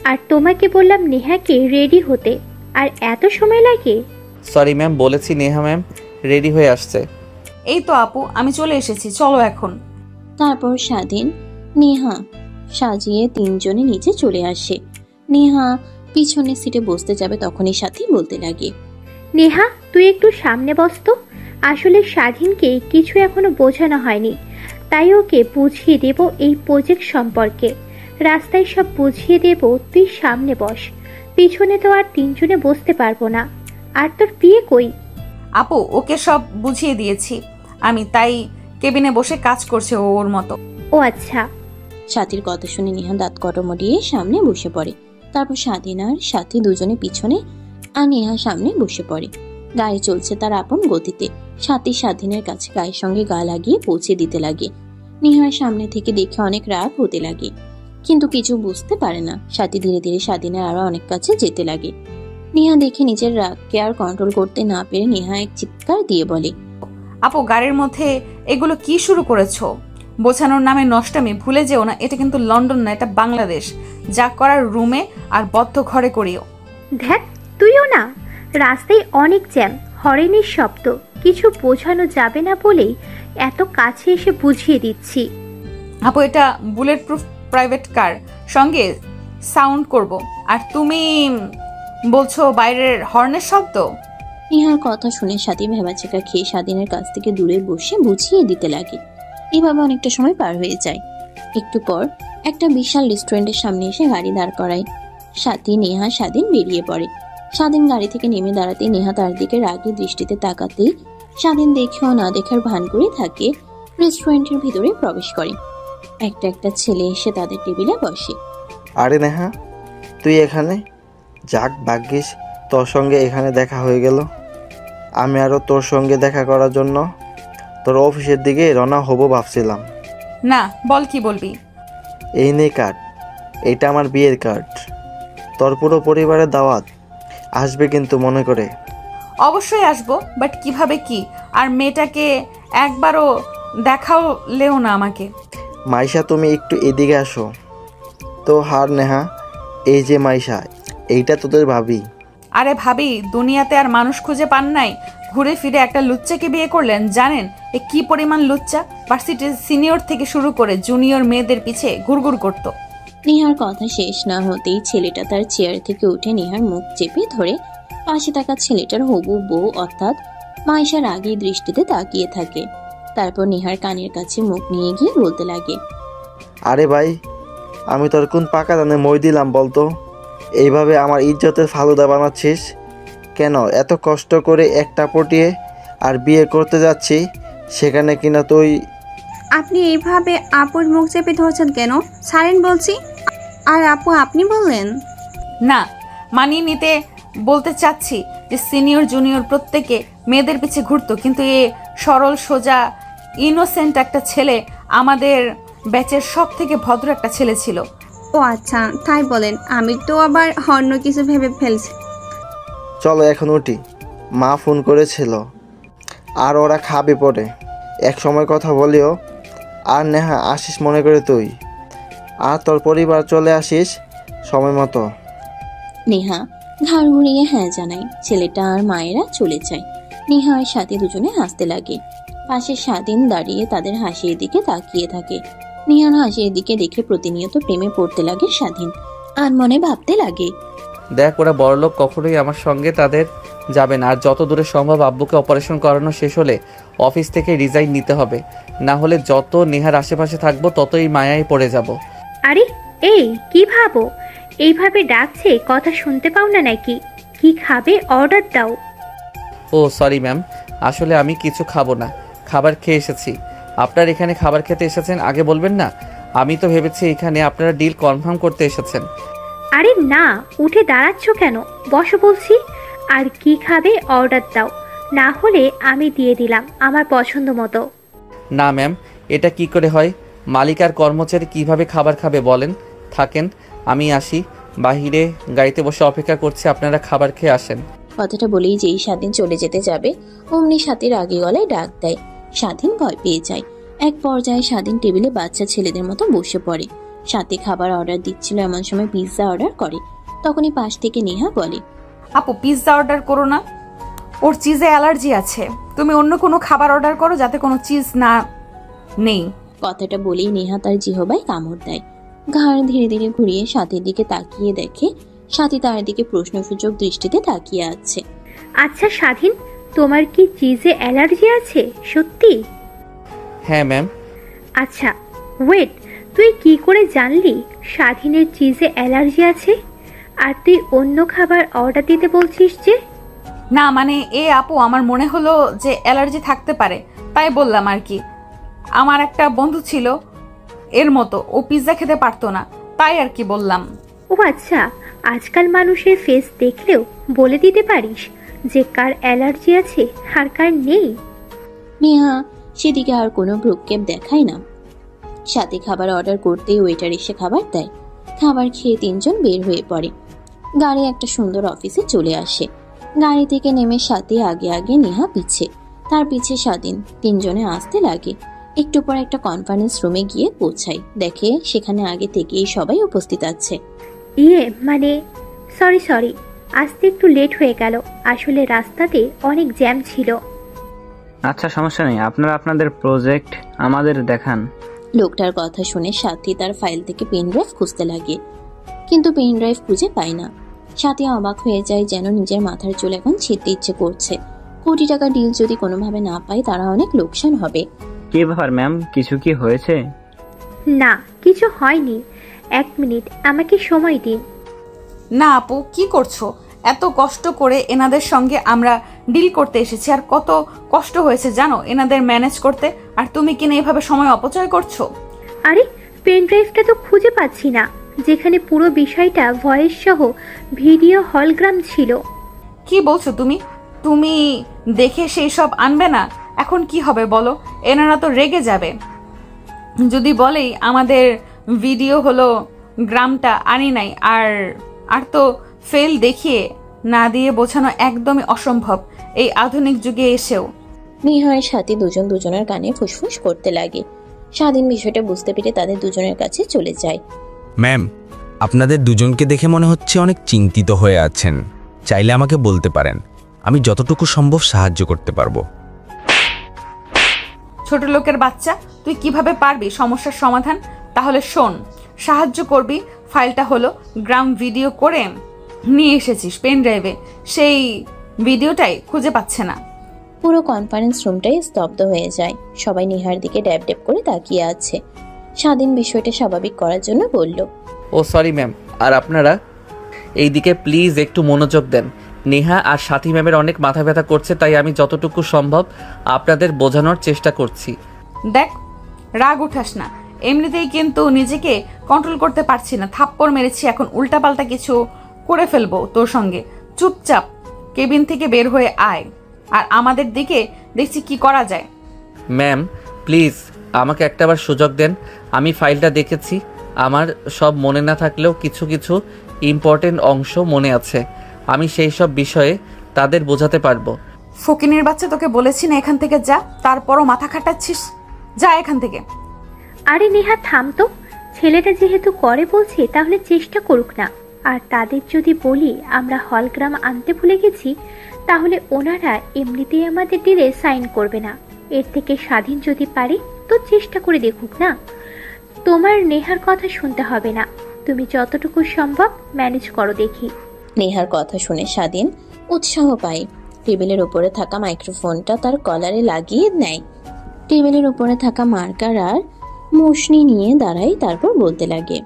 আর তোমাকে বললাম নেহাকে রেডি হতে, আর এত সময় লাগে? সরি ম্যাম, বলেছি নেহা ম্যাম রেডি হয়ে আসছে। এই তো আপু, আমি চলে এসেছি, চলো এখন। তারপর স্বাধীন নেহা সাজিয়ে তিনজনে নিচে চলে আসে। নেহা পিছনের সিটে বসতে যাবে, তখনই সাথী বলতে লাগে, নেহা তুই একটু সামনে বসতো। আসলে স্বাধীনকে কিছু এখনো বোঝানো হয়নি, তাই ওকে বুঝিয়ে দেব এই প্রজেক্ট সম্পর্কে। রাস্তায় সব বুঝিয়ে দেব, তুই সামনে বস। পিছনে তো আর তিনজনে বসতে পারবো না। আর তোর বিয়ে কই? আপু ওকে সব বুঝিয়ে দিয়েছি আমি, তাই কেবিনে বসে কাজ করছে ওর মতো। ও আচ্ছা। সাথীর কথা শুনে নেহা দাঁত কটমটিয়ে সামনে বসে পড়ে। তারপর স্বাধীন আর সাথী দুজনে পিছনে আর নেহা সামনে বসে পড়ে। গাড়ি চলছে তার আপন গতিতে। সাথী স্বাধীনের কাছে গায়ের সঙ্গে গা লাগিয়ে পৌঁছে দিতে লাগে। নেহার সামনে থেকে দেখে অনেক রাগ হতে লাগে, কিন্তু কিছু বুঝতে পারে না। সাথী ধীরে ধীরে স্বাধীনের আরো অনেক কাছে যেতে লাগে। নেহা দেখে নিজের রাগকে আর কন্ট্রোল করতে না পেরে নেহা এক চিৎকার দিয়ে বলে, আপু গাড়ির মধ্যে এগুলো কি শুরু করেছো? বোঝানোর নামে নষ্টামি ভুলে যেও না, এটা কিন্তু লন্ডন না, এটা বাংলাদেশ। যা করার রুমে আর বদ্ধ ঘরে করিও। দেখ তুইও না, রাস্তায় অনেক জ্যাম, হরেনের শব্দ, কিছু বোঝানো যাবে না বলেই এত কাছে এসে বুঝিয়ে দিচ্ছি। আপু এটা বুলেট প্রুফ প্রাইভেট কার, সঙ্গে সাউন্ড করব, আর তুমি বলছো বাইরের হর্নের শব্দ? নেহার কথা শুনে সাথী ভেবাচেকা খেয়ে স্বাধীনের কাছ থেকে দূরে বসে বুঝিয়ে দিতে লাগে। এভাবে অনেকটা সময় পার হয়ে যায়। একটু পর একটা বিশাল রেস্টুরেন্টের সামনে এসে গাড়ি দাঁড় করায়। সাথী নেহা স্বাধীন বেরিয়ে পড়ে। স্বাধীন গাড়ি থেকে নেমে দাঁড়াতে নেহা তার দিকে রাগী দৃষ্টিতে তাকাতেই স্বাধীন দেখেও না দেখার ভান করে থাকে রেস্টুরেন্টের ভিতরে প্রবেশ করে। একটা ছেলে এসে তাদের টেবিলে বসে। আরে নেহা, তুই এখানে? যাক ভাগ্যিস তোর সঙ্গে এখানে দেখা হয়ে গেল। আমি আরও তোর সঙ্গে দেখা করার জন্য তোর অফিসের দিকে রওনা হব ভাবছিলাম। না, বল কি বলবি? এই নে কার্ড, এইটা আমার বিয়ের কার্ড। তোর পুরো পরিবারের দাওয়াত আসবে কিন্তু মনে করে। অবশ্যই আসবো, বাট কিভাবে কি? আর মেয়েটাকে একবারও দেখালেও না আমাকে। মাইশা তুমি একটু এদিকে আসো তো। হার নেহা, এই যে মাইশা, এইটা তোদের ভাবি। আরে ভাবি, দুনিয়াতে আর মানুষ খুঁজে পান নাই? ঘুরে ফিরে একটা লুচ্চাকে বিয়ে করলেন। জানেন এ কি পরিমাণ লুচ্চা? ভার্সিটির সিনিয়র থেকে শুরু করে জুনিয়র মেয়েদের পিছে ঘুরঘুর করত। নেহার কথা শেষ না হতেই ছেলেটা তার চেয়ার থেকে উঠে নেহার মুখ চেপে ধরে পাশে থাকা ছেলেটার হবু বউ অর্থাৎ মাইশার আগেই দৃষ্টিতে তাকিয়ে থাকে। তারপর নেহার কানের কাছে মুখ নিয়ে গিয়ে বলতে লাগে, আরে ভাই, আমি তোর কোন পাকা দানে মই দিলাম বলতো? এইভাবে আমার ইজ্জতের ফালুদা বানাচ্ছিস কেন? এত কষ্ট করে একটা পটিয়ে আর বিয়ে করতে যাচ্ছি, সেখানে কিনা তুই। আপনি এইভাবে আপুর মুখ চেপে ধরছেন কেন? ছাড়েন বলছি। আর আপু আপনি বললেন না, মানিয়ে নিতে বলতে চাচ্ছি যে সিনিয়র জুনিয়র প্রত্যেকে মেয়েদের পিছে ঘুরতো, কিন্তু এ সরল সোজা ইনোসেন্ট একটা ছেলে আমাদের ব্যাচের সব থেকে ভদ্র একটা ছেলে ছিল। ও আচ্ছা, তাই বলেন। আমি তো আবার অন্য কিছু ভেবে ফেলছি। চলো এখন উঠি, মা ফোন করেছিল আর ওরা খাবে পরে। এক সময় কথা বলিও। আর নেহা, আসিস মনে করে তুই, আর তোর পরিবার চলে আসিস সময় মতো। নেহা ঘাড় ঘুরিয়ে হ্যাঁ জানায়। ছেলেটা আর মায়েরা চলে যায়। নেহা আর সাথী দুজনে হাসতে লাগে। পাশে স্বাধীন দাঁড়িয়ে তাদের হাসির দিকে তাকিয়ে থাকে। নেহার হাসির দিকে দেখে প্রতিনিয়ত প্রেমে পড়তে লাগে স্বাধীন, আর মনে ভাবতে লাগে, দেখ ওরা বড়লোক কখনোই আমার সঙ্গে তাদের যাবে না। আর যত দূরে সম্ভব আব্বুকে অপারেশন করানো শেষ হলে অফিস থেকে রিজাইন নিতে হবে, না হলে যত নেহার আশেপাশে থাকবো ততই মায়ায় পড়ে যাব। আরে এই কি ভাবো? এইভাবে ডাকছে, কথা শুনতে পাও না নাকি? কি খাবে অর্ডার দাও। ও সরি ম্যাম, আসলে আমি কিছু খাবো না, খাবার খেয়ে এসেছি। আপনার এখানে খাবার খেতে এসেছেন আগে বলবেন না? আমি তো ভেবেছি এখানে আপনারা ডিল কনফার্ম করতে এসেছেন। আরে না, উঠে দাঁড়াচ্ছ কেন? বসো বলছি। আর কি খাবে অর্ডার দাও, না হলে আমি দিয়ে দিলাম আমার পছন্দ মতো। না ম্যাম, এটা কি করে হয়? মালিক আর কর্মচারী কিভাবে খাবার খাবে বলেন? থাকেন, আমি আসি, বাহিরে গাড়িতে বসে অপেক্ষা করছি, আপনারা খাবার খেয়ে আসেন। কথাটা বলেই যেই স্বাধীন চলে যেতে যাবে অমনি সাথীর আগে গলায় ডাক দেয়। স্বাধীন ভয় পেয়ে যায়। এক পর্যায়ে স্বাধীন টেবিলে বাচ্চা ছেলেদের মতো বসে পড়ে। সাথে খাবার অর্ডার দিচ্ছিল, এমন সময় পিৎজা অর্ডার করে। তখনই পাশ থেকে নেহা বলে, আপু পিৎজা অর্ডার করো না, ওর চিজে অ্যালার্জি আছে। তুমি অন্য কোনো খাবার অর্ডার করো যাতে কোনো চিজ না নেই। কথাটা বলেই নেহা তার জিহবায় কামড় দেয়। ঘাড় ধীরে ধীরে ঘুরিয়ে সাথীর দিকে তাকিয়ে দেখে সাথী তার দিকে প্রশ্নসূচক দৃষ্টিতে তাকিয়ে আছে। আচ্ছা স্বাধীন, তোমার কি চিজে অ্যালার্জি আছে সত্যি? হ্যাঁ ম্যাম। আচ্ছা ওয়েট, তুই কি করে জানলি স্বাধীনের চিজে অ্যালার্জি আছে? আর তুই অন্য খাবার অর্ডার দিতে বলছিস যে? না মানে আপু, আমার মনে হলো যে অ্যালার্জি থাকতে পারে, তাই বললাম আর কি। আমার একটা বন্ধু ছিল এর মতো, ও পিৎজা খেতে পারতো না, তাই আর কি বললাম। ও আচ্ছা, আজকাল মানুষের ফেস দেখলেও বলে দিতে পারিস যে কার অ্যালার্জি আছে আর কার নেই? নেহা সেদিকে আর কোনো ভ্রুক্ষেপ দেখায় না। সাথে খাবার অর্ডার করতেই ওয়েটার এসে খাবার দেয়। খাবার খেয়ে তিনজন বের হয়ে পড়ে। গাড়ি একটা সুন্দর অফিসে চলে আসে। গাড়ি থেকে নেমে সাথে আগে আগে নেহা পিছে, তার পিছে স্বাধীন। তিনজনে আসতে লাগে। একটু পর একটা কনফারেন্স রুমে গিয়ে পৌঁছায়। দেখে সেখানে আগে থেকেই সবাই উপস্থিত আছে। মানে সরি, আসতে একটু লেট হয়ে গেল, আসলে রাস্তাতে অনেক জ্যাম ছিল। আচ্ছা সমস্যা নেই, আপনারা আপনাদের প্রজেক্ট আমাদের দেখান। লোকটার কথা শুনে সাথী তার ফাইল থেকে পেন ড্রাইভ খুঁজতে লাগে, কিন্তু পেন ড্রাইভ খুঁজে পায় না। সাথী অবাক হয়ে যায়, যেন নিজের মাথার চুল এখন ছিঁড়তে ইচ্ছে করছে। কোটি টাকা ডিল যদি কোনোভাবে না পায় তারা অনেক লোকসান হবে। কি ব্যাপার ম্যাম, কিছু কি হয়েছে? না কিছু হয়নি, 1 মিনিট আমাকে সময় দিন। না আপু, কি করছো? এত কষ্ট করে এনাদের সঙ্গে আমরা ডিল করতে এসেছি, আর কত কষ্ট হয়েছে জানো এনাদের ম্যানেজ করতে, আর তুমি কিনা এভাবে সময় অপচয় করছো। আরে পেন ড্রাইভটা তো খুঁজে পাচ্ছি না, যেখানে পুরো বিষয়টা ভয়েস সহ ভিডিও হলগ্রাম ছিল। কি বলছো তুমি? তুমি দেখে সেই সব আনবে না? এখন কি হবে বলো? এনারা তো রেগে যাবে যদি বলেই আমাদের ভিডিও হলো গ্রামটা আনি নাই। আর তো ফেল দেখিয়ে না দিয়ে বোঝানো একদমই অসম্ভব এই আধুনিক যুগে এসেও। নেহার সাথে দুজন দুজনের কানে ফুসফুস করতে লাগে। স্বাধীন বিষয়টা বুঝতে পেরে তাদের দুজনের কাছে চলে যায়। ম্যাম, আপনাদের দুজনকে দেখে মনে হচ্ছে অনেক চিন্তিত হয়ে আছেন। চাইলে আমাকে বলতে পারেন, আমি যতটুকু সম্ভব সাহায্য করতে পারবো। ছোট লোকের বাচ্চা, তুই কিভাবে পারবি সমস্যার সমাধান? তাহলে শোন, সাহায্য করবি। ফাইলটা হলো গ্রাম ভিডিও করে নিয়ে এসেছিস পেন ড্রাইভে, সেই ভিডিওটাই খুঁজে পাচ্ছে না। পুরো কনফারেন্স রুমটাই স্তব্ধ হয়ে যায়। সবাই নেহার দিকে ড্যাব ড্যাব করে তাকিয়ে আছে। স্বাধীন বিষয়টা স্বাভাবিক করার জন্য বলল, ও সরি ম্যাম। আর আপনারা? এইদিকে প্লিজ একটু মনোযোগ দেন। নেহা আর সাথী ম্যামের অনেক মাথা ব্যথা করছে, তাই আমি যতটুকু সম্ভব আপনাদের বোঝানোর চেষ্টা করছি। দেখ, রাগ উঠাস না, এমনিতেই কিন্তু নিজেকে কন্ট্রোল করতে পারছি না। থাপ্পড় মেরেছি, এখন উল্টাপাল্টা কিছু করে ফেলবো তোর সঙ্গে। চুপচাপ কেবিন থেকে বের হয়ে আয়, আর আমাদের দিকে দেখছি কি করা যায়। ম্যাম প্লিজ আমাকে একটাবার সুযোগ দেন। আমি ফাইলটা দেখেছি, আমার সব মনে না থাকলেও কিছু কিছু ইম্পর্টেন্ট অংশ মনে আছে। আমি সেই সব বিষয়ে তাদের বোঝাতে পারবো। ফকিনের বাচ্চা, তোকে বলেছি না এখান থেকে যা, তারপরও মাথা খাটাচ্ছিস। যা এখান থেকে। আরে নেহা থাম তো, ছেলেটা যেহেতু করে বলছে তাহলে চেষ্টা করুক না। আর তাদের যদি বলি আমরা হলগ্রাম আনতে ভুলে গেছি, তাহলে ওনারা এমনিতেই আমাদের ডিলে সাইন করবে না। এর থেকে স্বাধীন যদি পারি তো চেষ্টা করে দেখুক না। তোমার নেহার কথা শুনতে হবে না, তুমি যতটুকু সম্ভব ম্যানেজ করো দেখি। নেহার কথা শুনে স্বাধীন উৎসাহ পায়। টেবিলের উপরে থাকা মাইক্রোফোনটা তার কলারে লাগিয়ে নেয়। টেবিলের উপরে থাকা মার্কার আর মোশনি নিয়ে দাঁড়ায়, তারপর বলতে লাগে,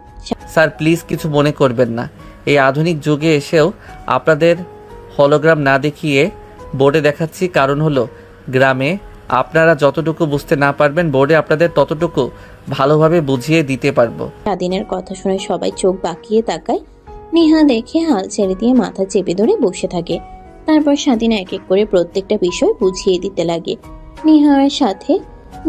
স্যার প্লিজ কিছু মনে করবেন না। এই আধুনিক যুগে এসেও আপনাদের হলোগ্রাম না দেখিয়ে বোর্ডে দেখাচ্ছি, কারণ হলো গ্রামে আপনারা যতটুকু বুঝতে না পারবেন, বোর্ডে আপনাদের ততটুকু ভালোভাবে বুঝিয়ে দিতে পারবো। স্বাধীনের কথা শুনে সবাই চোখ বাঁকিয়ে তাকায়। নেহা দেখে হাল ছেড়ে দিয়ে মাথা চেপে ধরে বসে থাকে। তারপর স্বাধীন এক এক করে প্রত্যেকটা বিষয় বুঝিয়ে দিতে লাগে। নেহার সাথে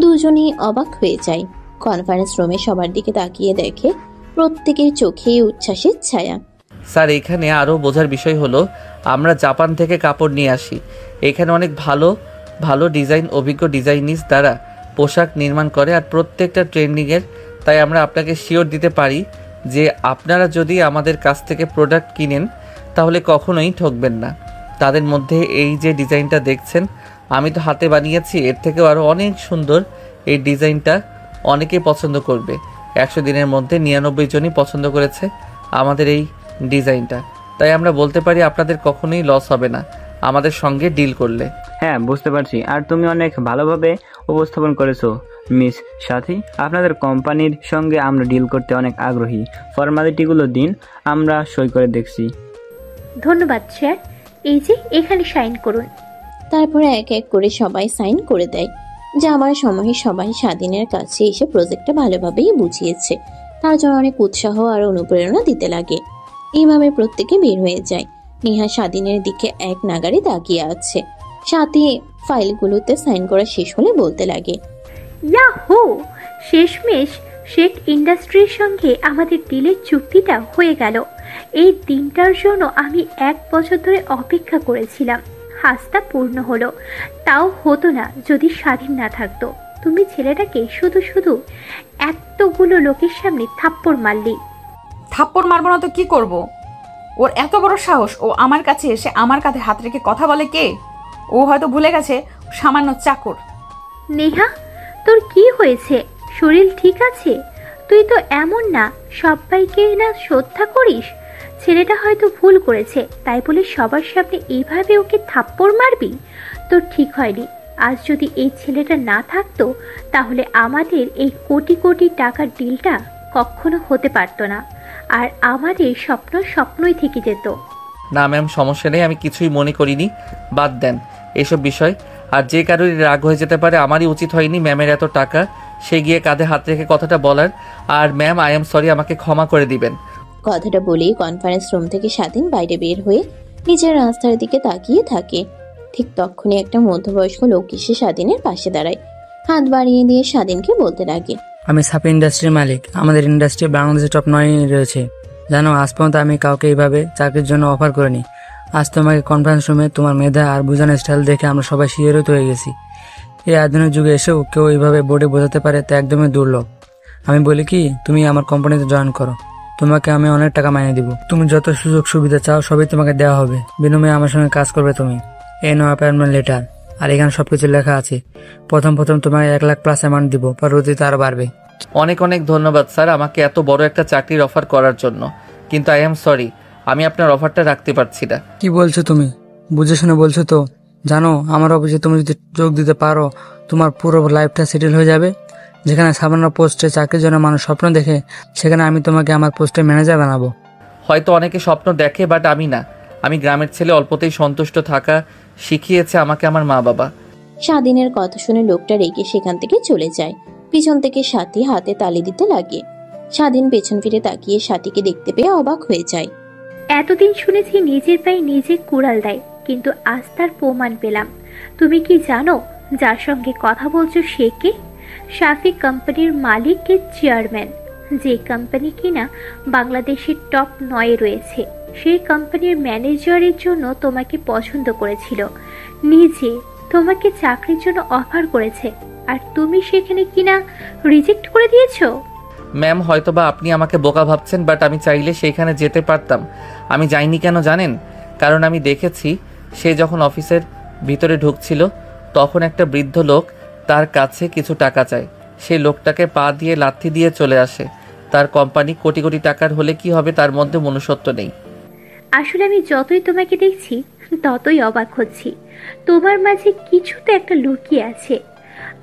দুজনেই অবাক হয়ে যায়। কনফারেন্স রুমে সবার দিকে তাকিয়ে দেখে প্রত্যেকের চোখে উচ্ছ্বাসের ছায়া। স্যার এখানে আরও বোঝার বিষয় হলো, আমরা জাপান থেকে কাপড় নিয়ে আসি। এখানে অনেক ভালো ভালো ডিজাইন অভিজ্ঞ ডিজাইনিস দ্বারা পোশাক নির্মাণ করে, আর প্রত্যেকটা ট্রেন্ডিংয়ের। তাই আমরা আপনাকে শিওর দিতে পারি যে আপনারা যদি আমাদের কাছ থেকে প্রোডাক্ট কিনেন তাহলে কখনোই ঠকবেন না। তাদের মধ্যে এই যে ডিজাইনটা দেখছেন, আমি তো হাতে বানিয়েছি, এর থেকেও আরও অনেক সুন্দর এই ডিজাইনটা অনেকেই পছন্দ করবে। 100 দিনের মধ্যে 99 জনই পছন্দ করেছে আমাদের এই ডিজাইনটা। তাই আমরা বলতে পারি আপনাদের কখনোই লস হবে না আমাদের সঙ্গে ডিল করলে। হ্যাঁ বুঝতে পারছি, আর তুমি অনেক ভালোভাবে উপস্থাপন করেছো মিস সাথী। আপনাদের কোম্পানির সঙ্গে আমরা ডিল করতে অনেক আগ্রহী। ফর্মালিটিগুলো দিন, আমরা সই করে দেখছি। ধন্যবাদ স্যার, এই যে এখানে সাইন করুন। তারপরে এক এক করে সবাই সাইন করে দেয়। যাওয়ার সময় সবাই স্বাধীনের কাছে এসে প্রজেক্টটা ভালোভাবেই বুঝিয়েছে, তার জন্য অনেক উৎসাহ আর অনুপ্রেরণা দিতে লাগে। এইভাবে প্রত্যেকে বের হয়ে যায়। নেহা স্বাধীনের দিকে এক নাগারে তাকিয়ে আছে। সাথে ফাইলগুলোতে সাইন করা শেষ হলে বলতে লাগে, ইয়াহু, শেষমেশ শেখ ইন্ডাস্ট্রির সঙ্গে আমাদের ডিলের চুক্তিটা হয়ে গেল। এই দিনটার জন্য আমি 1 বছর ধরে অপেক্ষা করেছিলাম। আশা পূর্ণ হলো। তাও হতো না যদি স্বাধীন না থাকতো। তুমি ছেলেটাকে শুধু শুধু এতগুলো লোকের সামনে থাপ্পড় মারলি। থাপ্পড় মারবো না তো কি করব? ওর এত বড় সাহস, ও আমার কাছে এসে আমার কাঁধে হাত রেখে কথা বলে কে? ও হয়তো ভুলে গেছে সামান্য চাকর। নেহা, তোর কি হয়েছে? শরীর ঠিক আছে? তুই তো এমন না, সবাইকে না শ্রদ্ধা করিস। ছেলেটা হয়তো ভুল করেছে, তাই বলে সবার সামনে এইভাবে ওকে থাপ্পড় মারবি? তোর ঠিক হয়নি। আজ যদি এই ছেলেটা না থাকতো তাহলে আমাদের এই কোটি কোটি টাকার ডিলটা কখনো হতে পারতো না, আর আমাদের স্বপ্ন স্বপ্নই থেকে যেত। না ম্যাম, সমস্যা নেই, আমি কিছুই মনে করিনি। বাদ দেন এসব বিষয়। আর যে কারোরই রাগ হয়ে যেতে পারে, আমারই উচিত হয়নি ম্যামের এত টাকা সে গিয়ে কাঁধে হাত রেখে কথাটা বলার। আর ম্যাম, আই এম সরি, আমাকে ক্ষমা করে দিবেন। কথাটা বলেই কনফারেন্স রুম থেকে স্বাধীন বাইরে বের হয়ে নিজের রাস্তার দিকে তাকিয়ে থাকে। ঠিক তখনই একটা মধ্যবয়স্ক লোক এসে স্বাধীনের পাশে দাঁড়ায়। হাত বাড়িয়ে দিয়ে স্বাধীনকে বলতে লাগে, আমি সাপি ইন্ডাস্ট্রির মালিক। আমাদের ইন্ডাস্ট্রি বাংলাদেশে টপ 9 রয়েছে। জানো, আজ পর্যন্ত আমি কাউকে এইভাবে চাকরির জন্য অফার করিনি। আজ তোমাকে কনফারেন্স রুমে তোমার মেধা আর বোঝানোর স্টাইল দেখে আমরা সবাই শিহরিত হয়ে গেছি। এই আধুনিক যুগে এসেও কেউ এইভাবে বোর্ডে বোঝাতে পারে তা একদমই দুর্লভ। আমি বলি কি, তুমি আমার কোম্পানিতে জয়েন করো, তোমাকে আমি অনেক টাকা মাইনে দিব। তুমি যত সুযোগ সুবিধা চাও সবই তোমাকে দেওয়া হবে, বিনিময়ে আমার সঙ্গে কাজ করবে তুমি। এই নো অ্যাপয়েন্টমেন্ট লেটার, আর এখানে সবকিছু লেখা আছে। প্রথম তোমাকে 1 লাখ প্লাস অ্যামাউন্ট দিব, পরবর্তীতে আরো বাড়বে। অনেক অনেক ধন্যবাদ স্যার আমাকে এত বড় একটা চাকরির অফার করার জন্য, কিন্তু আই এম সরি, আমি আপনার অফারটা রাখতে পারছি না। কি বলছো তুমি? বুঝে শুনে বলছো তো? জানো, আমার অফিসে তুমি যদি যোগ দিতে পারো তোমার পুরো লাইফটা সেটেল হয়ে যাবে। যেখানে সামান্য পোস্টে চাকরির জন্য মানুষ স্বপ্ন দেখে, সেখানে আমি তোমাকে আমার পোস্টে ম্যানেজার বানাবো। হয়তো অনেকে স্বপ্ন দেখে, বাট আমি না। আমি গ্রামের ছেলে, অল্পতেই সন্তুষ্ট থাকা শিখিয়েছে আমাকে আমার মা বাবা। স্বাধীনের কথা শুনে লোকটা রেগে সেখান থেকে চলে যায়। পিছন থেকে সাথী হাতে তালি দিতে লাগে। স্বাধীন পেছন ফিরে তাকিয়ে সাথীকে দেখতে পেয়ে অবাক হয়ে যায়। এতদিন শুনেছি নিজের পায়ে নিজে কুড়াল দেয়, কিন্তু আজ তার প্রমাণ পেলাম। তুমি কি জানো যার সঙ্গে কথা বলছো সে কে? সাফি কোম্পানির মালিকের চেয়ারম্যান, যে কোম্পানি কিনা বাংলাদেশের টপ 9 রয়েছে। সেই কোম্পানির ম্যানেজারের জন্য তোমাকে পছন্দ করেছিল, নিজে তোমাকে চাকরির জন্য অফার করেছে, আর তুমি সেখানে কিনা রিজেক্ট করে দিয়েছো। ম্যাম, হয়তোবা আপনি আমাকে বোকা ভাবছেন, বাট আমি চাইলে সেইখানে যেতে পারতাম। আমি যাইনি কেন জানেন? কারণ আমি দেখেছি সে যখন অফিসের ভিতরে ঢুকছিল তখন একটা বৃদ্ধ লোক তার কাছে কিছু টাকা চায়। সেই লোকটাকে পা দিয়ে লাথি দিয়ে চলে আসে। তার কোম্পানি কোটি কোটি টাকার হলে কি হবে, তার মধ্যে মনুষ্যত্ব নেই। আসলে আমি যতই তোমাকে দেখছি ততই অবাক হচ্ছি। তোমার মাঝে কিছু তো একটা লুকিয়ে আছে।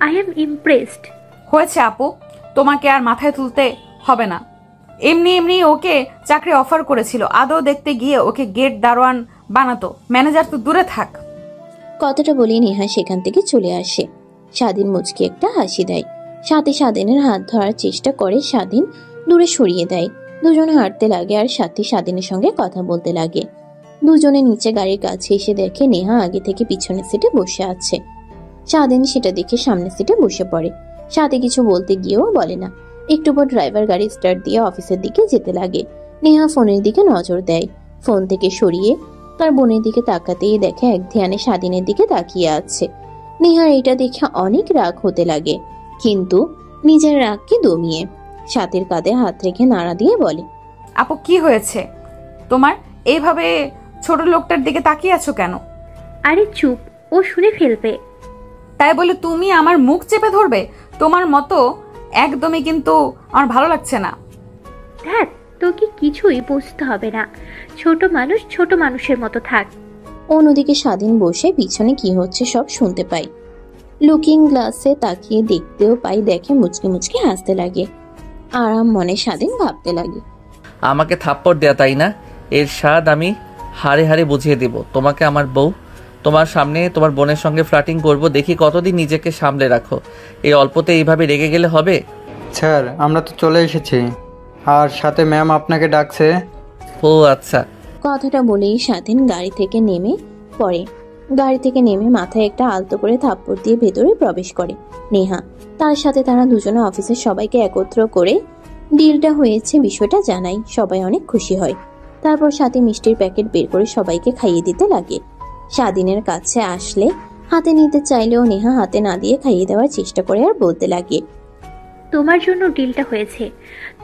I am impressed. হয়েছে আপু, তোমাকে আর মাথায় তুলতে হবে না। এমনি এমনি ওকে চাকরি অফার করেছিল। আদৌ দেখতে গিয়ে ওকে গেট দারোয়ান বানাতো, ম্যানেজার তো দূরে থাক। কথাটা বলে নেহা সেখান থেকে চলে আসে। স্বাধীন মুচকি একটা হাসি দেয়। সাথে স্বাধীনের হাত ধরার চেষ্টা করে, স্বাধীন দূরে সরিয়ে দেয়। দুজনে হাঁটতে লাগে আর সাথে স্বাধীনের সঙ্গে কথা বলতে লাগে। দুজনে নিচে গাড়ির কাছে এসে দেখে নেহা আগে থেকে পিছনের সিটে বসে আছে। স্বাধীন সেটা দেখে সামনের সিটে বসে পড়ে। সাথে কিছু বলতে গিয়েও বলে না। একটু পর ড্রাইভার গাড়ি স্টার্ট দিয়ে অফিসের দিকে যেতে লাগে। নেহা ফোনের দিকে নজর দেয়। ফোন থেকে সরিয়ে তার বোনের দিকে তাকাতেই দেখে এক ধ্যানে স্বাধীনের দিকে তাকিয়ে আছে। নেহার এটা দেখে অনেক রাগ হতে লাগে, কিন্তু নিজের রাগকে দমিয়ে সাথীর কাঁধে হাত রেখে নাড়া দিয়ে বলে, আপু কি হয়েছে তোমার? এইভাবে ছোট লোকটার দিকে তাকিয়ে আছো কেন? আরে চুপ, ও শুনে ফেলবে। তাই বলে তুমি আমার মুখ চেপে ধরবে? তোমার মতো একদমই কিন্তু আমার ভালো লাগছে না। দেখ, তোকে কিছুই বুঝতে হবে না। ছোট মানুষ ছোট মানুষের মতো থাক। অন্যদিকে স্বাধীন বসে পিছনে কি হচ্ছে সব শুনতে পাই। লুকিং গ্লাসে তাকিয়ে দেখতেও পাই, দেখে মুচকি মুচকি হাসতে লাগে। আরাম মনে স্বাধীন ভাবতে লাগে, আমাকে থাপ্পড় দেয়া, তাই না? এর স্বাদ আমি হাড়ে হাড়ে বুঝিয়ে দেব তোমাকে। আমার বউ, তোমার সামনে তোমার বোনের সঙ্গে ফ্লার্টিং করব, দেখি কতদিন নিজেকে সামলে রাখো। এই অল্পতে এইভাবে রেগে গেলে হবে? স্যার, আমরা তো চলে এসেছি, আর সাথে ম্যাম আপনাকে ডাকছে। ও আচ্ছা। কথাটা বলেই স্বাধীন গাড়ি থেকে নেমে পড়ে। গাড়ি থেকে নেমে মাথায় একটা আলতো করে থাপ্পড় দিয়ে ভেতরে প্রবেশ করে নেহা। তার সাথে তারা দুজনে অফিসের সবাইকে একত্র করে ডিলটা হয়েছে বিষয়টা জানাই। সবাই অনেক খুশি হয়। তারপর সাথে মিষ্টির প্যাকেট বের করে সবাইকে খাইয়ে দিতে লাগে। স্বাধীনের কাছে আসলে হাতে নিতে চাইলেও নেহা হাতে না দিয়ে খাইয়ে দেওয়ার চেষ্টা করে আর বলতে লাগে, তোমার জন্য ডিলটা হয়েছে,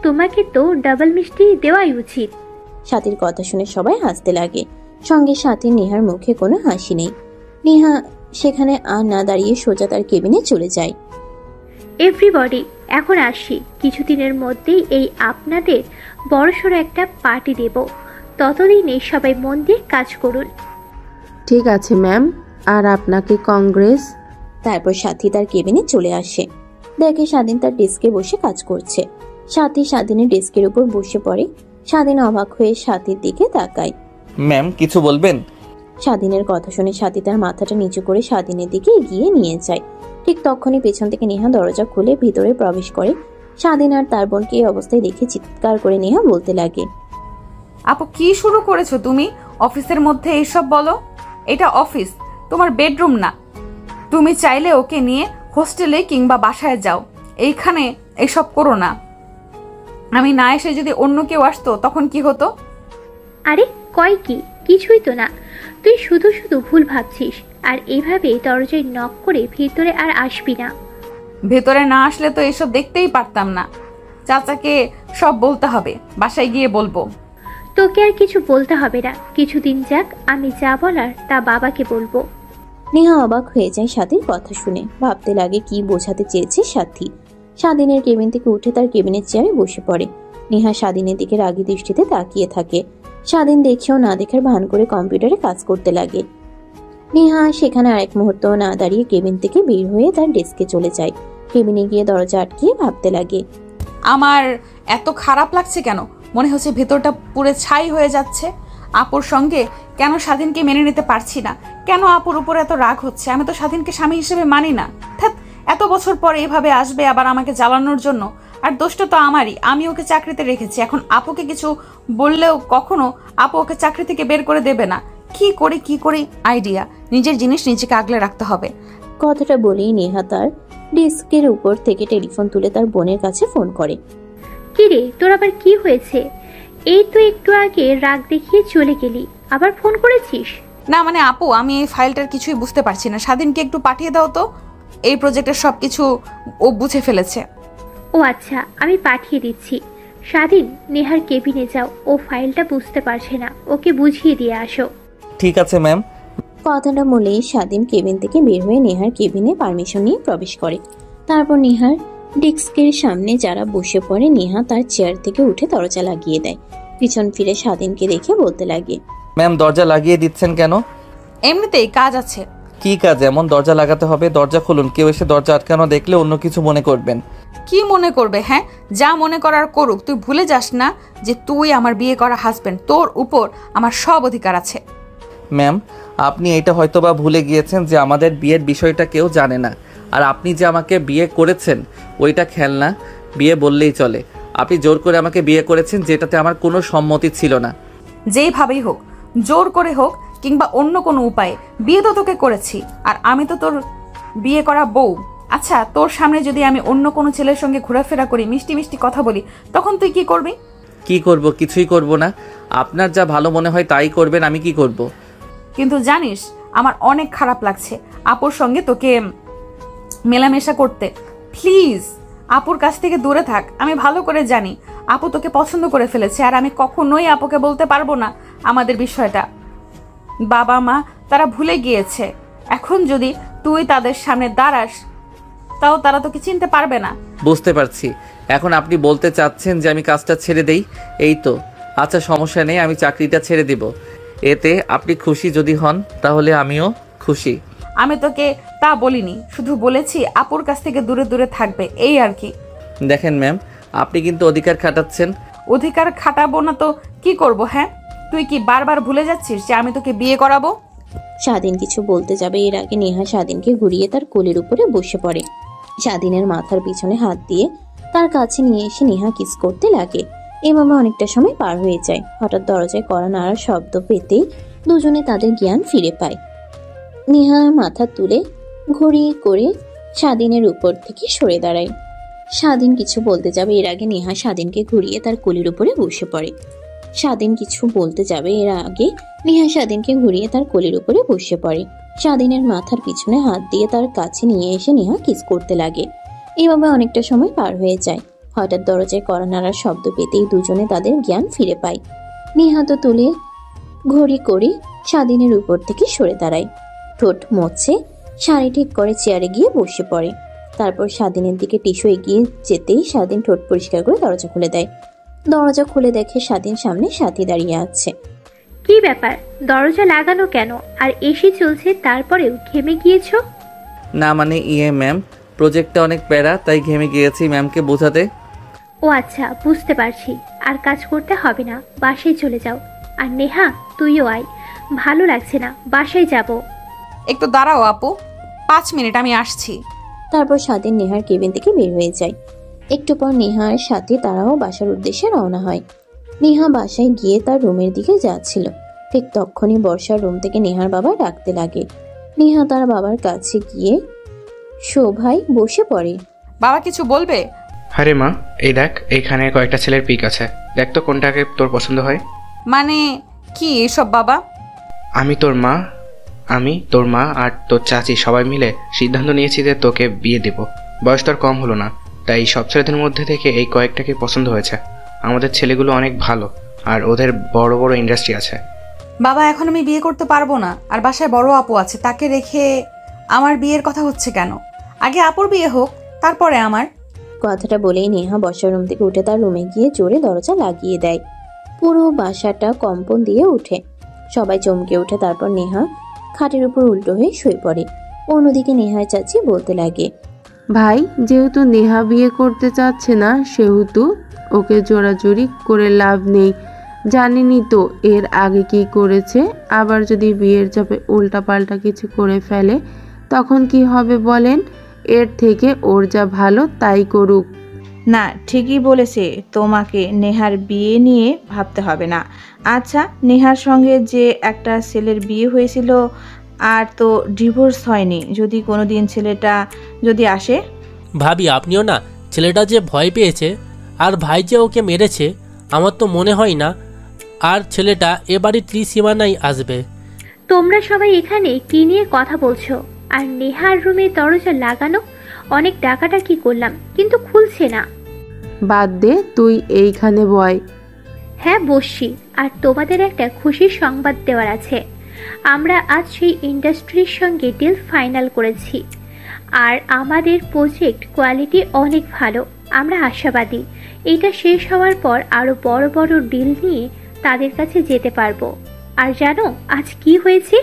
তোমাকে তো ডাবল মিষ্টি দেওয়াই উচিত। সাথীর কথা শুনে সবাই হাসতে লাগে। সঙ্গে সাথে নেহার মুখে কোনো হাসি নেই। নেহা সেখানে আর না দাঁড়িয়ে সোজা তার কেবিনে চলে যায়। এভরিবডি, এখন আসি। কিছুদিনের মধ্যেই এই আপনাদের বড়সড় একটা পার্টি দেব। ততদিনে সবাই মন দিয়ে কাজ করুন। ঠিক আছে ম্যাম, আর আপনাকে কংগ্রেস। তারপর সাথী তার কেবিনে চলে আসে। দেখে স্বাধীন তার ডেস্কে বসে কাজ করছে। সাথী স্বাধীনের ডেস্কের উপর বসে পড়ে। স্বাধীন অবাক হয়ে সাথীর দিকে তাকায়। ম্যাম, কিছু বলবেন? স্বাধীনের কথা শুনে সাথী তার মাথাটা নিচু করে স্বাধীনের দিকে এগিয়ে নিয়ে যায়। ঠিক তখনই পেছন থেকে নেহা দরজা খুলে ভিতরে প্রবেশ করে। স্বাধীন আর তার বোনকে এই অবস্থায় দেখে চিৎকার করে নেহা বলতে লাগে, আপু কি শুরু করেছো তুমি? অফিসের মধ্যে এইসব বলো? এটা অফিস, তোমার বেডরুম না। তুমি চাইলে ওকে নিয়ে হোস্টেলে কিংবা বাসায় যাও, এইখানে এইসব করো না। আমি না এসে যদি অন্য কেউ আসতো তখন কি হতো? আরে কয় কি, কিছুই তো না। তুই শুধু শুধু ভুল ভাবছিস। আর এইভাবে দরজায় নক করে ভিতরে আর আসবি না। ভেতরে না আসলে তো এসব দেখতেই পারতাম না। চাচাকে সব বলতে হবে, বাসায় গিয়ে বলবো। তোকে আর কিছু বলতে হবে না, কিছুদিন যাক, আমি যা বলার তা বাবাকে বলবো। নেহা অবাক হয়ে যায় সাথীর কথা শুনে। ভাবতে লাগে কি বোঝাতে চেয়েছে সাথী। স্বাধীনের কেবিন থেকে উঠে তার কেবিনের চেয়ারে বসে পড়ে। নেহা স্বাধীনের দিকে রাগী দৃষ্টিতে তাকিয়ে থাকে। স্বাধীন দেখেও না দেখার ভান করে কম্পিউটারে কাজ করতে লাগে। নেহা সেখানে আরেক মুহূর্ত না দাঁড়িয়ে কেবিন থেকে বের হয়ে তার ডেস্কে চলে যায়। কেবিনে গিয়ে দরজা আটকিয়ে ভাবতে লাগে, আমার এত খারাপ লাগছে কেন? মনে হচ্ছে ভেতরটা পুরো ছাই হয়ে যাচ্ছে। আপুর সঙ্গে কেন স্বাধীনকে মেনে নিতে পারছি না, কেন আপুর উপর এত রাগ হচ্ছে? আমি তো স্বাধীনকে স্বামী হিসেবে মানি না। এত বছর পরে এভাবে আসবে আবার আমাকে জ্বালানোর জন্য, আর দোষটা তো আমারই। আমি ওকে চাকরিতে রেখেছি, এখন আপুকে কিছু বললেও কখনো আপু ওকে চাকরি থেকে বের করে দেবে না। কি করি আইডিয়া, নিজের জিনিস নিজেকে আগলে রাখতে হবে। কথাটা বলেই নেহা তার ডেস্কের উপর থেকে টেলিফোন তুলে তার বোনের কাছে ফোন করে। কি রে, তোর আবার কি হয়েছে? এই তো একটু আগে রাগ দেখিয়ে চলে গেলি, আবার ফোন করেছিস? না মানে আপু, আমি এই ফাইলটার কিছুই বুঝতে পারছি না। স্বাধীনকে একটু পাঠিয়ে দাও তো, এই প্রজেক্টের সবকিছু ও বুঝে ফেলেছে। ও আচ্ছা, আমি পাঠিয়ে দিচ্ছি। স্বাধীন, নেহার কেবিনে যাও, ও ফাইলটা বুঝতে পারছে না, ওকে বুঝিয়ে দিয়ে আসো। ঠিক আছে ম্যাম। কথাটা বলেই স্বাধীন কেবিন থেকে বের হয়ে নেহার কেবিনে পারমিশন নিয়ে প্রবেশ করে। তারপর নেহার ডেস্কের সামনে যারা বসে পড়ে, নেহা তার চেয়ার থেকে উঠে দরজা লাগিয়ে দেয়। পিছন ফিরে স্বাধীনকে দেখে বলতে লাগে, ম্যাম দরজা লাগিয়ে দিচ্ছেন কেন? এমনিতেই কাজ আছে। কি কাজ এমন দরজা লাগাতে হবে? দরজা খুলুন, কেউ এসে দরজা আটকানো দেখলে অন্য কিছু মনে করবেন। কি মনে করবে? হ্যাঁ, যা মনে করার করুক। তুই ভুলে যাস না যে তুই আমার বিয়ে করা হাজবেন্ড, তোর উপর আমার সব অধিকার আছে। ম্যাম, আপনি এটা হয়তোবা ভুলে গিয়েছেন যে আমাদের বিয়ের বিষয়টা কেউ জানে না। আর আপনি যে আমাকে বিয়ে করেছেন ওইটা খেলনা, বিয়ে বললেই চলে। আপনি জোর করে আমাকে বিয়ে করেছেন, যেটাতে আমার কোনো সম্মতি ছিল না। যেইভাবেই হোক, জোর করে হোক কিংবা অন্য কোনো উপায়ে, বিয়ে তো তোকে করেছি, আর আমি তো তোর বিয়ে করা বউ। আচ্ছা, তোর সামনে যদি আমি অন্য কোনো ছেলের সঙ্গে ঘোরাফেরা করি, মিষ্টি মিষ্টি কথা বলি, তখন তুই কি করবি? কি করব? কিছুই করব না। আপনার যা ভালো মনে হয় তাই করবেন, আমি কি করব? কিন্তু জানিস, আমার অনেক খারাপ লাগছে আপুর সঙ্গে তোকে মেলামেশা করতে। প্লিজ আপুর কাছ থেকে দূরে থাক। আমি ভালো করে জানি আপু তোকে পছন্দ করে ফেলেছে, আর আমি কখনোই আপুকে বলতে পারবো না আমাদের বিষয়টা। বাবা মা তারা ভুলে গিয়েছে। এখন যদি তুই তাদের সামনে দাঁড়াস, তাও তারা তোকে চিনতে পারবে না। বুঝতে পারছি। এখন আপনি বলতে চাচ্ছেন যে আমি কাজটা ছেড়ে দেই, এই তো? আচ্ছা, সমস্যা নেই, আমি চাকরিটা ছেড়ে দিব। এতে আপনি খুশি যদি হন তাহলে আমিও খুশি। আমি তোকে তা বলিনি, শুধু বলেছি আপুর কাছ থেকে দূরে দূরে থাকবে, এই আর কি। দেখেন ম্যাম, আপনি কিন্তু অধিকার খাটাচ্ছেন। অধিকার খাটাবো না তো কি করব? হ্যাঁ, তুই কি বারবার ভুলে যাচ্ছিস যে আমি তোকে বিয়ে করাবো? স্বাধীন কিছু বলতে যাবে এর আগে নেহা স্বাধীনকে ঘুরিয়ে তার কোলের উপরে বসে পড়ে। স্বাধীনের মাথার পিছনে হাত দিয়ে তার কাছে নিয়ে এসে নেহা কিস করতে লাগে। এভাবে অনেকটা সময় পার হয়ে যায়। হঠাৎ দরজায় কড়া নাড়ার শব্দ পেতেই দুজনে তাদের জ্ঞান ফিরে পায়। নেহা মাথা তুলে ঘড়ি করে স্বাধীনের উপর থেকে সরে দাঁড়ায়। স্বাধীন কিছু বলতে যাবে এর আগে নেহা স্বাধীনকে ঘুরিয়ে তার কোলের উপরে বসে পড়ে। স্বাধীন কিছু বলতে যাবে এর আগে নেহা স্বাধীনকে ঘুরিয়ে তার কোলের উপরে বসে পড়ে। স্বাধীনের মাথার পিছনে হাত দিয়ে তার কাছে নিয়ে এসে নেহা কিস করতে লাগে। এভাবে অনেকটা সময় পার হয়ে যায়। হঠাৎ দরজায় কড়া নাড়ার শব্দ পেতেই দুজনে তাদের জ্ঞান ফিরে পায়। নেহা তো তুলে ঘড়ি করে স্বাধীনের উপর থেকে সরে দাঁড়ায়। ঠোঁট মুছে শাড়ি ঠিক করে চেয়ারে গিয়ে বসে পড়ে। তারপর স্বাধীনের দিকে টিস্যু এগিয়ে যেতেই স্বাধীন ঠোঁট পরিষ্কার করে দরজা খুলে দেয়। দরজা খুলে দেখে স্বাধীন সামনে সাথী দাঁড়িয়ে আছে। কি ব্যাপার, দরজা লাগানো কেন? আর এসি চলছে তারপরেও ঘেমে গিয়েছো? না মানে ম্যাম, প্রজেক্টটা অনেক প্যারা, তাই ঘেমে গিয়েছি ম্যামকে বোঝাতে। ও আচ্ছা, বুঝতে পারছি। আর কাজ করতে হবে না, বাসায় চলে যাও। আর নেহা, তুইও আয়, ভালো লাগছে না, বাসায় যাব। একটু দাঁড়াও আপু, 5 মিনিট, আমি আসছি। তারপর স্বাধীন নেহার কেবিন থেকে বের হয়ে যায়। একটু পর নেহার সাথে তারাও বাসার উদ্দেশ্যে রওনা হয়। নেহা বাসায় গিয়ে তার রুমের দিকে যাচ্ছিল, ঠিক তখনই বর্ষার রুম থেকে নেহার বাবা ডাকতে লাগে। নেহা তার বাবার কাছে গিয়ে শোভায় বসে পড়ে। বাবা কিছু বলবে? আরে মা, এই দেখ, এখানে কয়েকটা ছেলের পিক আছে, দেখ তো কোনটাকে তোর পছন্দ হয়। মানে কি এসব বাবা? আমি তোর মা আর তোর চাচি সবাই মিলে সিদ্ধান্ত নিয়েছি যে তোকে বিয়ে দেব। বয়স তোর কম হলো না, তাই সব ছেলেদের মধ্যে থেকে এই কয়েকটাকে পছন্দ হয়েছে। আমাদের ছেলেগুলো অনেক ভালো, আর ওদের বড় বড় ইন্ডাস্ট্রি আছে। বাবা, এখন আমি বিয়ে করতে পারবো না, আর বাসায় বড় আপু আছে, তাকে রেখে আমার বিয়ের কথা হচ্ছে কেন? আগে আপুর বিয়ে হোক, তারপরে আমার। কথাটা বলেই নেহা বর্ষার রুম থেকে উঠে তার রুমে গিয়ে জোরে দরজা লাগিয়ে দেয়। পুরো বাসাটা কম্পন দিয়ে ওঠে, সবাই চমকে ওঠে। তারপর নেহা খাটের উপর উল্টো হয়ে শুয়ে পড়ে। অন্যদিকে নেহার চাচি বলতে লাগে, ভাই, যেহেতু নেহা বিয়ে করতে চাচ্ছে না, সেহেতু ওকে জোরাজুরি করে লাভ নেই। জানিনি তো এর আগে কি করেছে। আবার যদি বিয়ের চাপে উল্টাপাল্টা কিছু করে ফেলে তখন কি হবে বলেন? এর থেকে ওর যা ভালো তাই করুক। না, ঠিকই বলেছে, তোমাকে নেহার বিয়ে নিয়ে ভাবতে হবে না। আচ্ছা, নেহার সঙ্গে যে একটা ছেলের বিয়ে হয়েছিল আর তো ডিভোর্স হয়নি, যদি কোনোদিন ছেলেটা যদি আসে? ভাবি আপনিও না, ছেলেটা যে ভয় পেয়েছে আর ভাই যে ওকে মেরেছে, আমার তো মনে হয় না আর ছেলেটা এ বাড়ির ত্রিসীমানায় আসবে। তোমরা সবাই এখানে কি নিয়ে কথা বলছো? আর নেহার রুমে দরজা লাগানো, অনেক ডাকাডাকি করলাম কিন্তু খুলছে না। বাদ দে, তুই এইখানে বয়। হ্যাঁ বসছি। আর তোমাদের একটা খুশির সংবাদ দেওয়ার আছে। আমরা আজ সেই ইন্ডাস্ট্রির সঙ্গে ডিল ফাইনাল করেছি আর আমাদের প্রজেক্ট কোয়ালিটি অনেক ভালো। আমরা আশাবাদী এটা শেষ হওয়ার পর আরও বড় বড় ডিল নিয়ে তাদের কাছে যেতে পারবো। আর জানো আজ কি হয়েছে?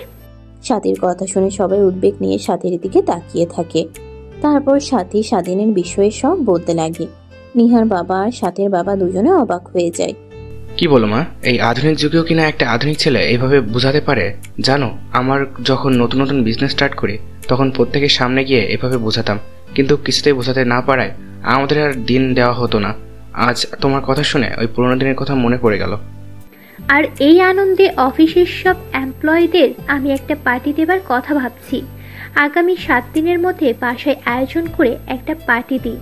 সাথীর কথা শুনে সবাই উদ্বেগ নিয়ে সাথীর দিকে তাকিয়ে থাকে। তারপর সাথী স্বাধীনের বিষয়ে সব বলতে লাগে। নিহার বাবা আর সাথীর বাবা দুজনে অবাক হয়ে যায়। কি বলো মা, এই আধুনিক যুগেও কিনা একটা আধুনিক ছেলে এইভাবে বোঝাতে পারে? জানো, আমার যখন নতুন নতুন বিজনেস স্টার্ট করি তখন প্রত্যেকের সামনে গিয়ে এভাবে বোঝাতাম, কিন্তু কিছুতেই বোঝাতে না পারায় আমাদের আর দিন দেওয়া হতো না। আজ তোমার কথা শুনে ওই পুরোনো দিনের কথা মনে পড়ে গেল। আর এই আনন্দে অফিসের সব এমপ্লয়ীদের আমি একটা পার্টি দেবার কথা ভাবছি। আগামী 7 দিনের মধ্যে বাসায় আয়োজন করে একটা পার্টি দিই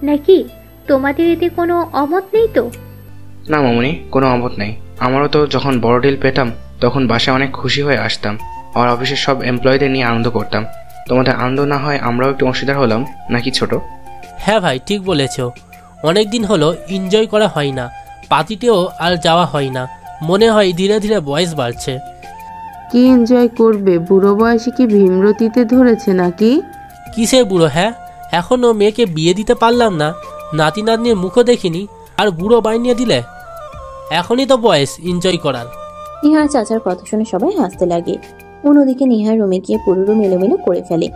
নাকি? তোমাদের এতে কোনো অমত নেই তো? না মামুনি, কোনো অমত নেই। আমারও তো যখন বড় ডিল পেতাম তখন বাসায় অনেক খুশি হয়ে আসতাম আর অফিসের সব এমপ্লয়ীদের নিয়ে আনন্দ করতাম। তোমাদের আনন্দ না হয় আমরাও একটু অংশীদার হলাম নাকি ছোট? হ্যাঁ ভাই, ঠিক বলেছ। অনেক দিন হলো এনজয় করা হয় না, পার্টিতেও আর যাওয়া হয় না। মনে হয় ধীরে ধীরে বয়স বাড়ছে। কি এনজয় করবে? বুড়ো বয়সে কি ভীমরতিতে ধরেছে নাকি? কিসের বুড়ো? হ্যাঁ, এখনো মেয়েকে বিয়ে দিতে পারলাম না, নাতি নাতনির মুখও দেখিনি, আর বুড়ো বানিয়ে দিলে? এখনই তো বয়স এনজয় করার। নিহার চাচার কথা শুনে সবাই হাসতে লাগে। অন্যদিকে নিহার রুমে গিয়ে পুরো রুম এলোমেলো করে ফেলে।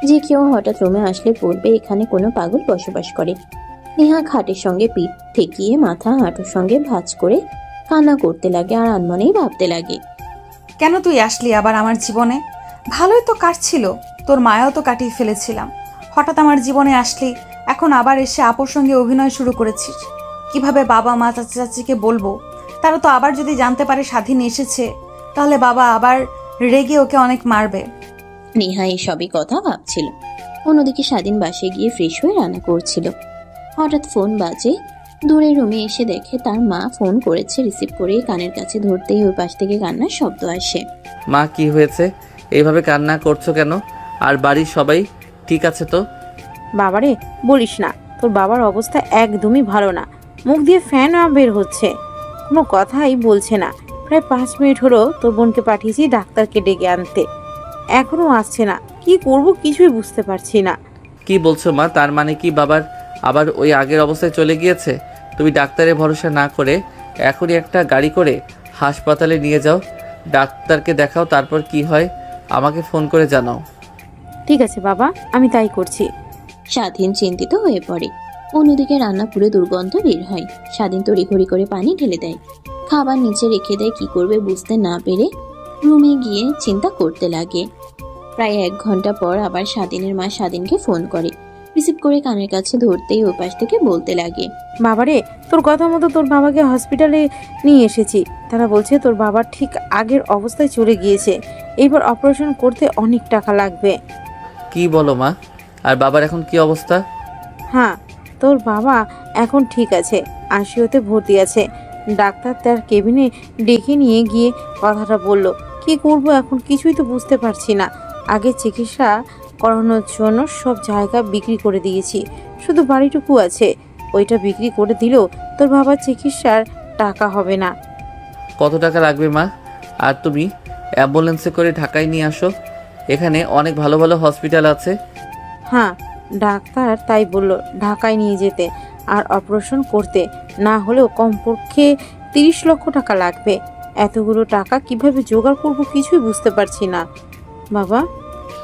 যে কেউ হঠাৎ রুমে আসলে বলবে এখানে কোনো পাগল বসবাস করে। নিহা খাটের সঙ্গে পিঠ ঠেকিয়ে মাথা হাঁটুর সঙ্গে ভাঁজ করে কান্না করতে লাগে আর আনমনেই ভাবতে লাগে, কেন তুই আসলি আবার আমার জীবনে? ভালোই তো কাটছিল, তোর মায়াও তো কাটিয়ে ফেলেছিলাম। হঠাৎ আমার জীবনে আসলি, এখন আবার এসে আপুর সঙ্গে অভিনয় শুরু করেছিস। কিভাবে বাবা মা চাচা চাচিকে বলবো? তারা তো আবার যদি জানতে পারে স্বাধীন এসেছে তাহলে বাবা আবার রেগে ওকে অনেক মারবে। নেহা এসবই কথা ভাবছিল। অন্যদিকে স্বাধীন বাসে গিয়ে ফ্রেশ হয়ে রান্না করছিল। হঠাৎ ফোন বাজে। দূরে রুমে এসে দেখে তার মা ফোন করেছে। রিসিভ করে কানের কাছে ধরতেই ওই পাশ থেকে কান্নার শব্দ আসে। মা, কি হয়েছে? এইভাবে কান্না করছো কেন? আর বাড়ির সবাই ঠিক আছে তো? বাবারে বলিস না, তোর বাবার অবস্থা একদমই ভালো না। মুখ দিয়ে ফ্যান বের হচ্ছে, কোনো কথাই বলছে না। প্রায় 5 মিনিট হলো তোর বোনকে পাঠিয়েছি ডাক্তারকে ডেকে আনতে, এখনো আসছে না। কি করব কিছুই বুঝতে পারছি না। কি বলছো মা? তার মানে কি বাবার আবার ওই আগের অবস্থায় চলে গিয়েছে? তুমি ডাক্তারের ভরসা না করে এখনই একটা গাড়ি করে হাসপাতালে নিয়ে যাও, ডাক্তারকে দেখাও, তারপর কি হয় আমাকে ফোন করে জানাও। ঠিক আছে বাবা, আমি তাই করছি। স্বাধীন চিন্তিত হয়ে পড়ে। অন্যদিকে রান্না পুরো দুর্গন্ধ বের হয়। স্বাধীন তড়িঘড়ি করে পানি ঢেলে দেয়, খাবার নিচে রেখে দেয়। কি করবে বুঝতে না পেরে রুমে গিয়ে চিন্তা করতে লাগে। প্রায় 1 ঘন্টা পর আবার স্বাধীনের মা স্বাধীনকে ফোন করে। রিসিভ করে কানের কাছে ধরতেই ওই পাশ থেকে বলতে লাগে, বাবারে তোর কথা মতো তোর বাবাকে হসপিটালে নিয়ে এসেছি। তারা বলছে তোর বাবা ঠিক আগের অবস্থায় চলে গিয়েছে, এইবার অপারেশন করতে অনেক টাকা লাগবে। কি বলো মা? আর বাবার এখন কি অবস্থা? হ্যাঁ, তোর বাবা এখন ঠিক আছে, আইসিইউতে ভর্তি আছে। ডাক্তার তার কেবিনে ডেকে নিয়ে গিয়ে কথাটা বলল। কি করব এখন কিছুই তো বুঝতে পারছি না। আগে চিকিৎসা করানোর জন্য সব জায়গা বিক্রি করে দিয়েছি, শুধু বাড়িটুকু আছে, ওইটা বিক্রি করে দিলেও তোর বাবার চিকিৎসার টাকা হবে না। কত টাকা লাগবে মা? আর তুমি অ্যাম্বুলেন্সে করে ঢাকায় নিয়ে আসো, এখানে অনেক ভালো ভালো হসপিটাল আছে। হ্যাঁ, ডাক্তার তাই বলল ঢাকায় নিয়ে যেতে আর অপারেশন করতে, না হলেও কমপক্ষে 30 লক্ষ টাকা লাগবে। এতগুলো টাকা কিভাবে জোগাড় করব কিছুই বুঝতে পারছি না বাবা।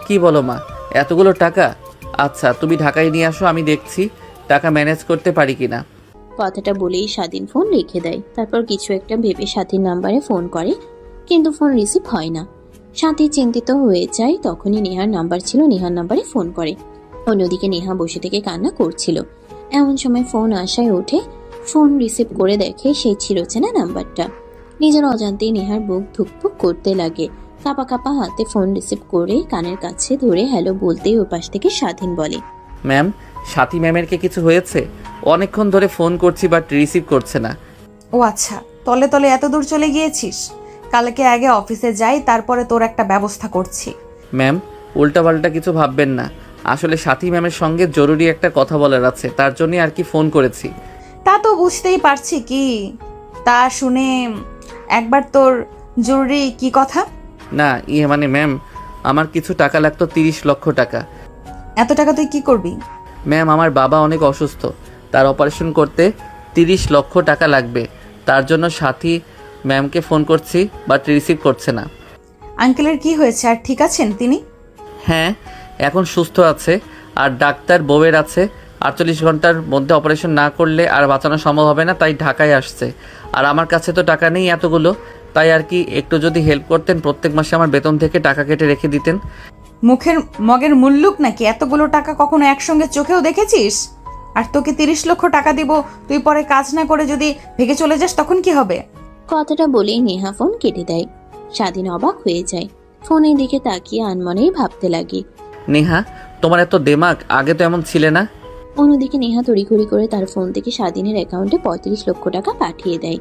কি বলো মা, এতগুলো টাকা? আচ্ছা তুমি ঢাকায় নিয়ে আসো, আমি দেখছি টাকা ম্যানেজ করতে পারি কিনা। কথাটা বলেই স্বাধীন ফোন রেখে দেয়। তারপর কিছু একটা ভেবে সাথীর নাম্বারে ফোন করে, কিন্তু ফোন রিসিভ হয় না। সাথী চিন্তিত হয়ে যায়। তখনই নেহার নাম্বার ছিল, নেহার নাম্বারে ফোন করে। অন্যদিকে নেহা বসে থেকে কান্না করছিল। এমন সময় ফোন আসায় ওঠে, ফোন রিসিভ করে দেখে সেই চিরচেনা নাম্বারটা। নিজের অজান্তেই নেহার বুক ধুকপুক করতে লাগে। কাঁপা কাঁপা হাতে ফোন রিসিভ করে কানের কাছে ধরে হ্যালো বলতেই ওপাশ থেকে স্বাধীন বলে, ম্যাম, সাথী ম্যামের কি কিছু হয়েছে? অনেকক্ষণ ধরে ফোন করছি বাট রিসিভ করছে না। ও আচ্ছা, তলে তলে এত দূর চলে গিয়েছিস। কালকে আগে অফিসে যাই, তারপরে তোর একটা ব্যবস্থা করছি। ম্যাম, উল্টাপাল্টা কিছু ভাববেন না। আসলে সাথী ম্যামের সঙ্গে জরুরি একটা কথা বলার আছে, তার জন্যই আর কি ফোন করেছি। তা তো বুঝতেই পারছি কি, তা শুনে একবার তোর জরুরি কি কথা? না মানে ম্যাম, আমার কিছু টাকা লাগতো, 30 লক্ষ টাকা। এত টাকা তুই কি করবি? ম্যাম, আমার বাবা অনেক অসুস্থ, তার অপারেশন করতে 30 লক্ষ টাকা লাগবে। তার জন্য সাথী ম্যামকে ফোন করছি বাট রিসিভ করছে না। আঙ্কেলের কি হয়েছে, আর ঠিক আছেন তিনি? হ্যাঁ, এখন সুস্থ আছে, আর ডাক্তার বউয়ের আছে 48 ঘন্টার মধ্যে অপারেশন না করলে আর বাঁচানো সম্ভব হবে না, তাই ঢাকায় আসছে। আর আমার কাছে তো টাকা নেই এতগুলো, তাই আর কি একটু যদি হেল্প করতেন, প্রত্যেক মাসে আমার বেতন থেকে টাকা কেটে রেখে দিতেন। মুখের মগের মুল্লুক নাকি? এতগুলো টাকা কখনো একসঙ্গে চোখেও দেখেছিস? আর তোকে 30 লক্ষ টাকা দিব, তুই পরে কাজ না করে যদি ভেগে চলে যাস তখন কি হবে? কথাটা বলেই নেহা ফোন কেটে দেয়। স্বাধীন অবাক হয়ে যায়। ফোনের দিকে তাকিয়ে আনমনেই ভাবতে লাগে, নেহা, তোমার এত দেমাগ, আগে তো এমন ছিলে না। অন্যদিকে নেহা তড়িঘড়ি করে তার ফোন থেকে স্বাধীনের অ্যাকাউন্টে 35 লক্ষ টাকা পাঠিয়ে দেয়।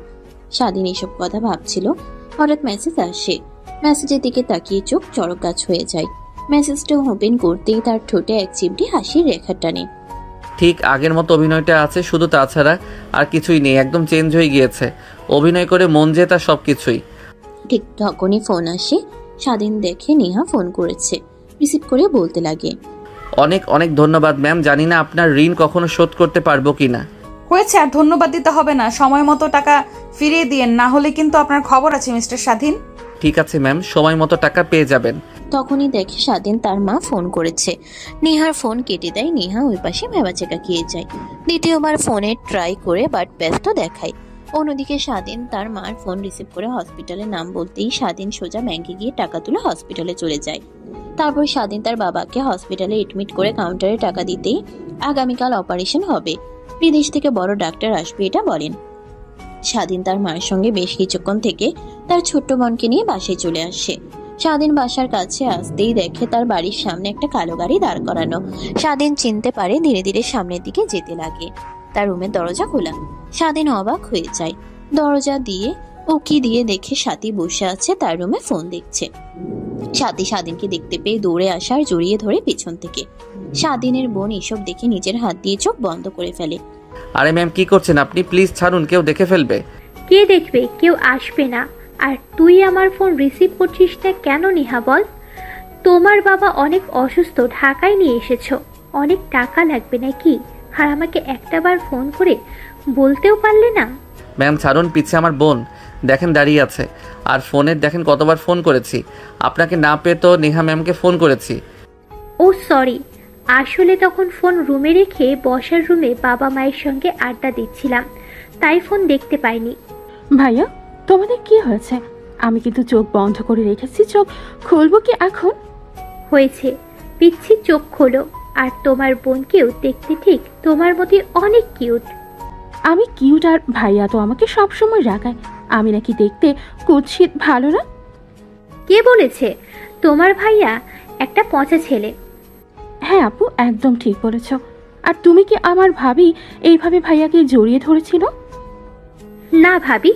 স্বাধীন এসব কথা ভাবছিল, হঠাৎ মেসেজ আসে। মেসেজের দিকে তাকিয়ে চোখ চড়ক গাছ হয়ে যায়। মেসেজটা ওপেন করতেই তার ঠোঁটে এক চিমটি হাসির রেখা টানে। ঠিক আগের মতো অভিনয়টা আছে, শুধু তাছাড়া আর কিছুই নেই, একদম চেঞ্জ হয়ে গিয়েছে। অভিনয় করে মন জেতা সব কিছুই। ঠিক তখনই ফোন আসে। স্বাধীন দেখে নেহা ফোন করেছে, রিসিভ করে বলতে লাগে, অনেক অনেক ধন্যবাদ ম্যাম, জানি না আপনার ঋণ কখনো শোধ করতে পারবো কিনা। হয়েছে, আর ধন্যবাদ দিতে হবে না, সময় মতো টাকা ফিরিয়ে দিয়েন, না হলে কিন্তু আপনার খবর আছে মিস্টার স্বাধীন। ঠিক আছে ম্যাম, সময় মতো টাকা পেয়ে যাবেন। তখনই দেখে স্বাধীন তার মা ফোন করেছে। নেহার ফোন কেটে দেয়। নেহা ওই পাশে ভেবাচেকা গিয়ে যায়। দ্বিতীয়বার ফোনে ট্রাই করে বাট ব্যস্ত দেখায়। অন্যদিকে স্বাধীন তার মার ফোন রিসিভ করে হসপিটালের নাম বলতেই স্বাধীন সোজা ব্যাংকে গিয়ে টাকা তুলে হসপিটালে চলে যায়। তারপর স্বাধীন তার বাবাকে হসপিটালে এডমিট করে কাউন্টারে টাকা দিতেই আগামীকাল অপারেশন হবে, বিদেশ থেকে বড় ডাক্তার আসবে এটা বলেন। স্বাধীন তার মায়ের সঙ্গে বেশ কিছুক্ষণ থেকে তার ছোট্ট বোনকে নিয়ে বাসায় চলে আসে। স্বাধীন বাসার কাছে আসতেই দেখে তার বাড়ির সামনে একটা কালো গাড়ি দাঁড় করানো। স্বাধীন চিনতে পারে, ধীরে ধীরে সামনের দিকে যেতে লাগে। তার রুমের দরজা খোলা। স্বাধীন অবাক হয়ে যায়। দরজা দিয়ে উকি দিয়ে দেখে সাথী বসে আছে তার রুমে ফোন দেখছে। সাথী স্বাধীনকে দেখতে পেয়ে দৌড়ে আসার জড়িয়ে ধরে পেছন থেকে। স্বাধীনের বোন এসব দেখে নিজের হাত দিয়ে চোখ বন্ধ করে ফেলে। আরে ম্যাম, কি করছেন আপনি? প্লিজ ছাড়ুন, কেউ দেখে ফেলবে। কে দেখবে? কেউ আসবে না। আর তুই আমার ফোন রিসিভ করছিস না কেন নেহা বল? তোমার বাবা অনেক অসুস্থ, ঢাকায় নিয়ে এসেছো, অনেক টাকা লাগবে নাকি? আর আমাকে একটাবার ফোন করে বলতেও পারলে না। ম্যাম ছাড়ুন, পিছে আমার বোন দেখেন দাঁড়িয়ে আছে, আর ফোনের দেখেন কতবার ফোন করেছি। আপনাকে না পেয়ে তো নেহা ম্যামকে ফোন করেছি। ও সরি, আসলে তখন ফোন রুমে রেখে বসার রুমে বাবা মায়ের সঙ্গে আড্ডা দিচ্ছিলাম, তাই ফোন দেখতে পাইনি। ভাইয়া, তোমাদের কি হয়েছে? আমি কিন্তু চোখ বন্ধ করে রেখেছি, চোখ খুলবো কি এখন? হয়েছে, পিচ্ছি চোখ খোলো। আর তোমার বোনকেও দেখতে ঠিক তোমার মতোই অনেক কিউট। আমি কিউট আর ভাইয়া তো আমাকে সবসময় রাগায়। আমি নাকি দেখতে কুৎসিত, ভালো না? কে বলেছে? তোমার ভাইয়া একটা পচা ছেলে। হ্যাঁ আপু, একদম ঠিক বলেছ। আর তুমি কি আমার ভাবি এইভাবে ভাইয়াকে জড়িয়ে ধরেছিল? না ভাবি,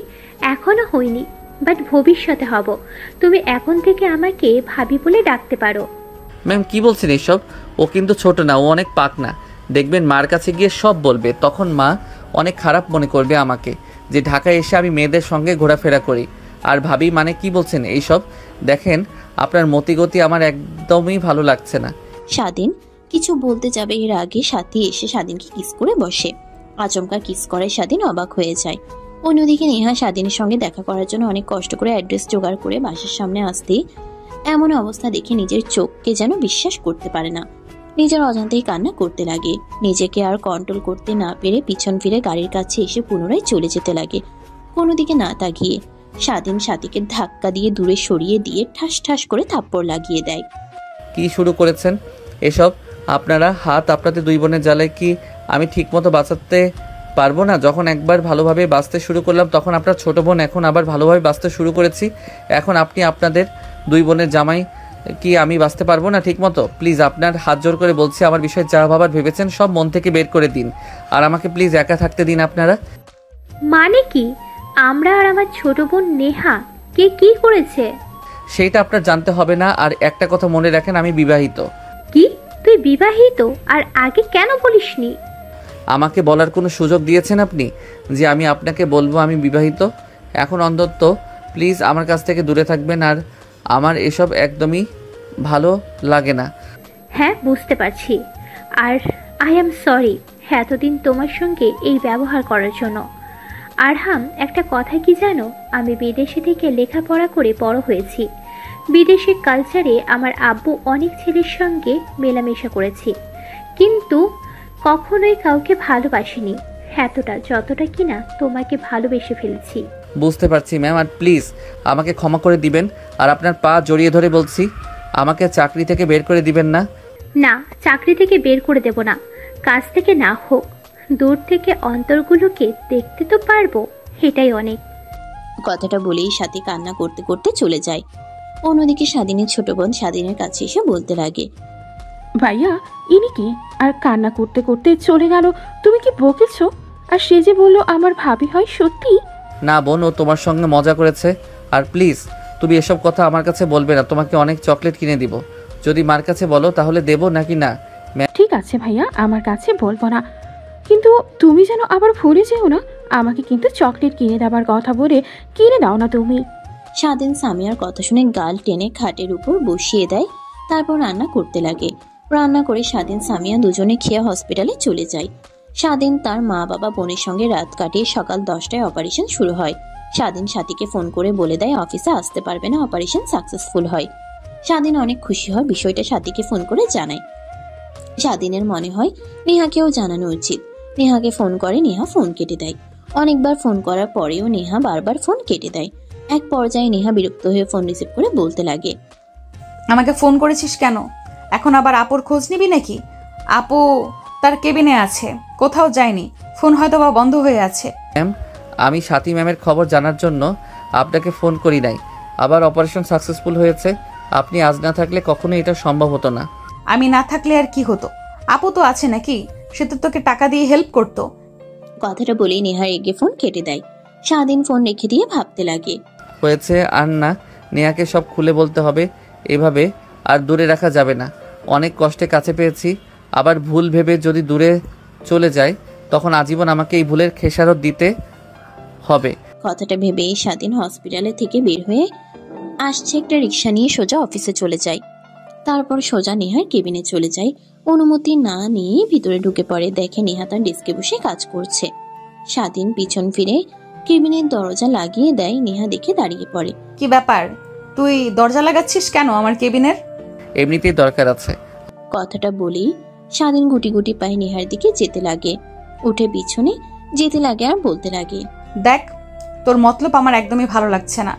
এখনো হইনি, বাট ভবিষ্যতে হব। তুমি এখন থেকে আমাকে ভাবি বলে ডাকতে পারো। ম্যাম কি বলছেন এইসব? ও কিন্তু ছোট না, ও অনেক পাকনা। দেখবেন মার কাছে গিয়ে সব বলবে, তখন মা অনেক খারাপ মনে করবে আমাকে, যে ঢাকায় এসে আমি মেয়েদের সঙ্গে ঘোরাফেরা করি। আর ভাবি মানে কি বলছেন এইসব? দেখেন আপনার মতিগতি আমার একদমই ভালো লাগছে না। স্বাধীন কিছু বলতে যাবে এর আগে সাথী এসে স্বাধীনকে কিস করে বসে। আচমকা কিস করে স্বাধীন অবাক হয়ে যায়। অন্যদিকে নেহা স্বাধীনের সঙ্গে দেখা করার জন্য অনেক কষ্ট করে অ্যাড্রেস জোগাড় করে বাসার সামনে আসতেই এমন অবস্থা দেখে নিজের চোখকে যেন বিশ্বাস করতে পারে না। নিজের অজান্তেই কান্না করতে লাগে। নিজেকে আর কন্ট্রোল করতে না পেরে পিছন ফিরে গাড়ির কাছে এসে পুনরায় চলে যেতে লাগে, কোনো দিকে না তাকিয়ে। স্বাধীন সাথীকে ধাক্কা দিয়ে দূরে সরিয়ে দিয়ে ঠাস ঠাস করে থাপ্পড় লাগিয়ে দেয়। কি শুরু করেছেন এসব আপনারা? হাত আপনাদের দুই বোনের জ্বালায় কি আমি ঠিকমতো বাঁচাতে পারবো না? যখন একবার ভালোভাবে বাঁচতে শুরু করলাম তখন আপনার ছোট বোন, এখন আবার ভালোভাবে বাঁচতে শুরু করেছি, এখন আপনি আপনাদের দুই বোনের জামাই, কি আমি বাঁচতে পারবো না ঠিকমতো? প্লিজ আপনার হাত জোর করে বলছি, আমার বিষয়ে যা ভাবার ভেবেছেন সব মন থেকে বের করে দিন, আর আমাকে প্লিজ একা থাকতে দিন আপনারা। মানে কি? আমরা আর আমার ছোট বোন নেহা কে কি করেছে সেইটা আপনার জানতে হবে না। আর একটা কথা মনে রাখেন, আমি বিবাহিত। কি? তুই বিবাহিত? আর আগে কেন বলিসনি? আমাকে বলার কোনো সুযোগ দিয়েছেন আপনি যে আমি আপনাকে বলবো আমি বিবাহিত? এখন অন্তত প্লিজ আমার কাছ থেকে দূরে থাকবেন, আর আমার এসব একদমই ভালো লাগে না। হ্যাঁ, বুঝতে পারছি। আর আই এম সরি এতদিন তোমার সঙ্গে এই ব্যবহার করার জন্য। আরহাম, একটা কথা কি জানো, আমি বিদেশে থেকে লেখাপড়া করে বড় হয়েছি। বিদেশের কালচারে আমার আব্বু অনেক ছেলের সঙ্গে মেলামেশা করেছি, কিন্তু কখনোই কাউকে ভালোবাসিনি এতটা যতটা কিনা তোমাকে ভালোবেসে ফেলেছি। বুঝতে পারছি ম্যাম, আর প্লিজ আমাকে ক্ষমা করে দিবেন, আর আপনার পা জড়িয়ে ধরে বলছি আমাকে চাকরি থেকে বের করে দিবেন না। না, চাকরি থেকে বের করে দেব না, কাজ থেকে না হোক, দূর থেকে অন্তরগুলোকে দেখতে তো পারবো, এটাই অনেক। কথাটা বলেই সাথী কান্না করতে করতে চলে যায়। অন্যদিকে স্বাধীনের ছোট বোন স্বাধীনের কাছে এসে বলতে লাগে, ভাইয়া ইনি কি? আর কান্না করতে করতে চলে গেল, তুমি কি বকেছো? আর সে যে বললো আমার ভাবি হয়, সত্যি? না বোন, ও তোমার সঙ্গে মজা করেছে। আর প্লিজ তুমি এসব কথা আমার কাছে বলবে না, তোমাকে অনেক চকলেট কিনে দিব। যদি মার কাছে বলো তাহলে দেব নাকি না? ঠিক আছে ভাইয়া, আমার কাছে বলবো না, কিন্তু তুমি যেন আবার ভুলে যেও না, আমাকে কিন্তু চকলেট কিনে দেবার কথা বলে কিনে দাও না তুমি। স্বাধীন সামিয়ার কথা শুনে গাল টেনে খাটের উপর বসিয়ে দেয়, তারপর রান্না করতে লাগে। রান্না করে স্বাধীন সামিয়া দুজনে খেয়ে হসপিটালে চলে যায়। স্বাধীন তার মা বাবা বোনের সঙ্গে রাত কাটিয়ে সকাল 10টায় অপারেশন শুরু হয়। স্বাধীন সাথীকে ফোন করে বলে দেয় অফিসে আসতে পারবে না, অপারেশন সাকসেসফুল হয়। স্বাধীন অনেক খুশি হয়, বিষয়টা সাথীকে ফোন করে জানায়। স্বাধীনের মনে হয় নেহাকেও জানানো উচিত। নেহাকে ফোন করে, নেহা ফোন কেটে দেয়। অনেকবার ফোন করার পরেও নেহা বারবার ফোন কেটে দেয়। এক পর্যায়ে নেহা বিরক্ত হয়ে ফোন রিসিভ করে বলতে লাগে, আমাকে ফোন করেছিস কেন? এখন আবার আপুর খোঁজ নিবি নাকি? আপু তার কেবিনে আছে, কোথাও যায়নি, ফোন হয়তো বা বন্ধ হয়ে আছে। ম্যাম, আমি সাথী ম্যামের খবর জানার জন্য আপনাকে ফোন করি নাই। আবার অপারেশন সাকসেসফুল হয়েছে। আপনি আজ না থাকলে কখনোই এটা সম্ভব হতো না। আমি না থাকলে আর কি হতো? আপু তো আছে নাকি, সে তো তোকে টাকা দিয়ে হেল্প করতো। কথাটা বলেই নেহা রেগে ফোন কেটে দেয়। স্বাধীন ফোন রেখে দিয়ে ভাবতে লাগে, হয়েছে আর না, নেহাকে সব খুলে বলতে হবে, এভাবে আর দূরে রাখা যাবে না। অনেক কষ্টে কাছে পেয়েছি, আবার ভুল ভেবে যদি দূরে চলে যায় তখন আজীবন আমাকে এই ভুলের খেসারত দিতে হবে। কথাটা ভেবেই স্বাধীন হসপিটালে থেকে বের হয়ে আসছে একটা রিক্সা নিয়ে সোজা অফিসে চলে যায়। তারপর সোজা নেহার কেবিনে চলে যায়। অনুমতি না নিয়ে ভিতরে ঢুকে পড়ে, দেখে নেহা তার ডেস্কে বসে কাজ করছে। স্বাধীন পিছন ফিরে কেবিনের দরজা লাগিয়ে দেয়। নেহা দেখে দাঁড়িয়ে পড়ে। কি ব্যাপার, তুই দরজা লাগাচ্ছিস কেন আমার কেবিনের? এমনিতেই দরকার আছে। কথাটা বলেই স্বাধীন গুটি গুটি পায়ে নেহার দিকে যেতে লাগে। উঠে পিছনে যেতে লাগে আর বলতে লাগে, দেখ তোর মতলব আমার একদমই ভালো লাগছে না।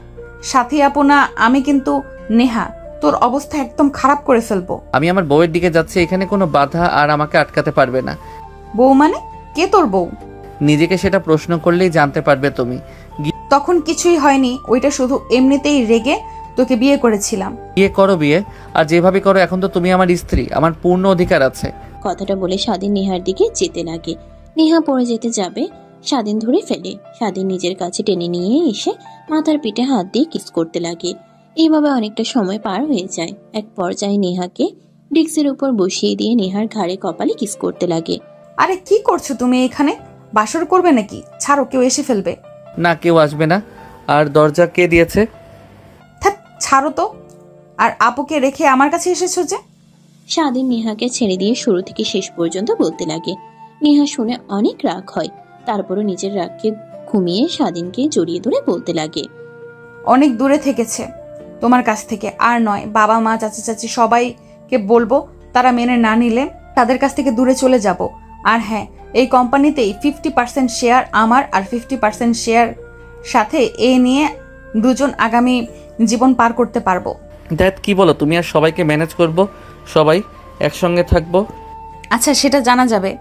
সাথী আপু না আমি কিন্তু নেহা, তোর অবস্থা একদম খারাপ করে ফেলবো। আমি আমার বউয়ের দিকে যাচ্ছি, এখানে কোনো বাধা আর আমাকে আটকাতে পারবে না। বউ মানে? কে তোর বউ? নিজেকে সেটা প্রশ্ন করলেই জানতে পারবে তুমি। তখন কিছুই হয়নি, ওইটা শুধু এমনিতেই রেগে তোকে বিয়ে করেছিলাম। বিয়ে করো বিয়ে, আর যেভাবে করো, এখন তো তুমি আমার স্ত্রী, আমার পূর্ণ অধিকার আছে। কথাটা বলে স্বাধীন নেহার দিকে যেতে লাগে। নেহা পড়ে যেতে যাবে, স্বাধীন ধরে ফেলে। স্বাধীন নিজের কাছে টেনে নিয়ে এসে মাথার পিঠে হাত দিয়ে কিস করতে লাগে। এইভাবে অনেকটা সময় পার হয়ে যায়। এক পর্যায়ে নেহাকে ডেস্কের উপর বসিয়ে দিয়ে নেহার ঘাড়ে কপালে কিস করতে লাগে। আরে কি করছো তুমি এখানে? বাসর করবে নাকি? ছাড়ো, কেউ এসে ফেলবে। না, কেউ আসবে না। আর দরজা কে দিয়েছে? ছাড়ো তো। আর আপুকে রেখে আমার কাছে এসেছো যে? স্বাধীন নেহাকে ছেড়ে দিয়ে শুরু থেকে শেষ পর্যন্ত বলতে লাগে। নেহা শুনে অনেক রাগ হয়, তারপরও নিজের রাগকে ঘুমিয়ে স্বাধীনকে জড়িয়ে ধরে বলতে লাগে, অনেক দূরে থেকেছে তোমার কাছ থেকে, আর নয়। বাবা মা চাচা চাচি সবাইকে বলবো তারা মেনে না নিলে তাদের কাছ থেকে দূরে চলে যাব। আর হ্যাঁ, এই কোম্পানিতেই 50% শেয়ার আমার আর 50% শেয়ার সাথে এ নিয়ে দুজন আগামী জীবন পার করতে পারবো। দ্যাট কি বলো তুমি? আর সবাইকে ম্যানেজ করব, সবাই একসঙ্গে থাকবো। আচ্ছা, সেটা জানা যাবে।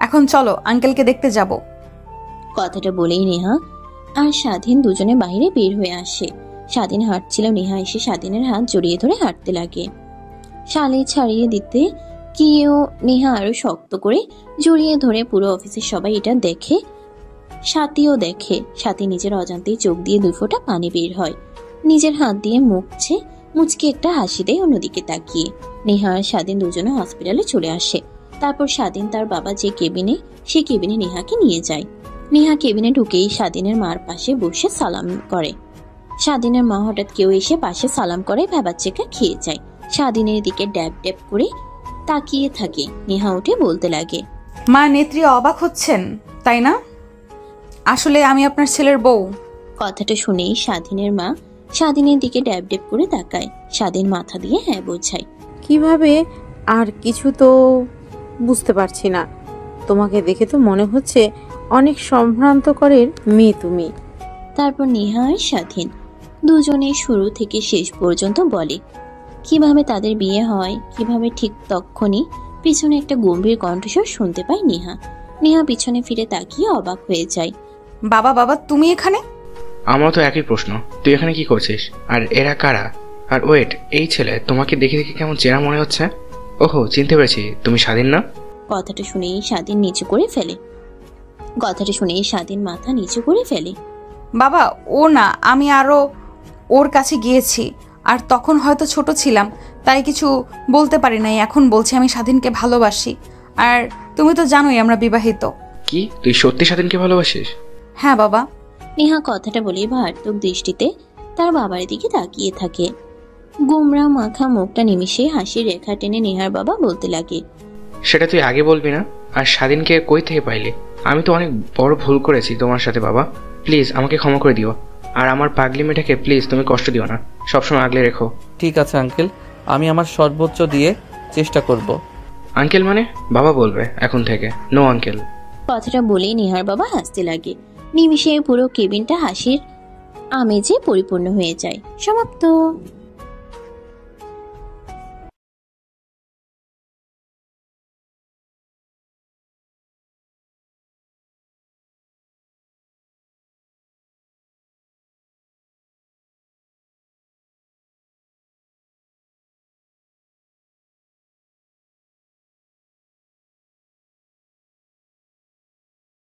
এখন চলো, আঙ্কেলকে দেখতে যাব। কথাটা বলেই নেহা আর স্বাধীন দুজনে বাইরে বের হয়ে আসে। স্বাধীন হাঁটছিল, নেহা এসে স্বাধীনের হাত জড়িয়ে ধরে হাঁটতে লাগে। শালে ছাড়িয়ে দিতে গিয়েও নেহা আরো শক্ত করে জড়িয়ে ধরে। পুরো অফিসের সবাই এটা দেখে, সাথীও দেখে। সাথী নিজের অজান্তেই চোখ দিয়ে 2 ফোঁটা পানি বের হয়। নিজের হাত দিয়ে মুচকে একটা হাসি দেয় অন্যদিকে তাকিয়ে। নেহা আর স্বাধীন দুজনে হসপিটালে চলে আসে। তারপর স্বাধীন তার বাবা যে কেবিনে, সে কেবিনে নেহাকে নিয়ে যায়। নেহা কেবিনে ঢুকেই স্বাধীনের মার পাশে বসে সালাম করে। স্বাধীনের মা হঠাৎ কেউ এসে পাশে সালাম করে ভ্যাবাচ্চেকা খেয়ে যায়। স্বাধীনের দিকে ড্যাব ড্যাব করে তাকিয়ে থাকে। নেহা উঠে বলতে লাগে, মা, নেত্রী অবাক হচ্ছেন তাই না? আসলে আমি আপনার ছেলের বউ। কথাটা শুনেই স্বাধীনের মা স্বাধীনের দিকে ড্যাব ড্যাব করে তাকায়। স্বাধীন মাথা দিয়ে হ্যাঁ বোঝায়। কিভাবে আর কিছু তো বুঝতে পারছি না। তোমাকে দেখে তো মনে হচ্ছে অনেক সম্ভ্রান্তকরের মেয়ে তুমি। তারপর নেহা আর স্বাধীন দুজনে শুরু থেকে শেষ পর্যন্ত বলে কিভাবে তাদের বিয়ে হয়, কিভাবে ঠিক তখনই পিছনে একটা গম্ভীর কণ্ঠস্বর শুনতে পায় নেহা। নেহা পিছনে ফিরে তাকিয়ে অবাক হয়ে যায়। বাবা, বাবা, তুমি এখানে? আমারও তো একই প্রশ্ন, তুই এখানে কি করছিস? আর এরা কারা? আর ওয়েট, এই ছেলে তোমাকে দেখে দেখে কেমন চেনা মনে হচ্ছে। ওহো, চিনতে পেরেছি, তুমি স্বাধীন না? কথাটা শুনেই স্বাধীন মাথা নিচু করে ফেলে। বাবা, ও না, আমি আরো ওর কাছে গিয়েছি। আর তখন হয়তো ছোট ছিলাম, তাই কিছু বলতে পারি নাই। এখন বলছি আমি স্বাধীনকে ভালোবাসি। আর তুমি তো জানোই আমরা বিবাহিত। কি, তুই সত্যি স্বাধীনকে ভালোবাসিস? হ্যাঁ বাবা। নেহা কথাটা বলে ভার্তক দৃষ্টিতে তার বাবার দিকে তাকিয়ে থাকে। গোমরা মাখা মুখটা নিমিশে হাসির রেখা টেনে নেহার বাবা বলতে লাগে, সেটা তুই আগে বলবি না? আর স্বাধীনকে কই থেকে পাইলি? আমি তো অনেক বড় ভুল করেছি তোমার সাথে বাবা, প্লিজ আমাকে ক্ষমা করে দিও। আর আমার পাগলি মেয়েটাকে প্লিজ তুমি কষ্ট দিও না, সবসময় আগলে রেখো। ঠিক আছে আঙ্কেল, আমি আমার সর্বোচ্চ দিয়ে চেষ্টা করব। আঙ্কেল মানে? বাবা বলবে এখন থেকে, নো আঙ্কেল। কথাটা বলেই নেহার বাবা হাসতে লাগে। নিমিষে পুরো কেবিনটা হাসির আমেজে পরিপূর্ণ হয়ে যায়। সমাপ্ত।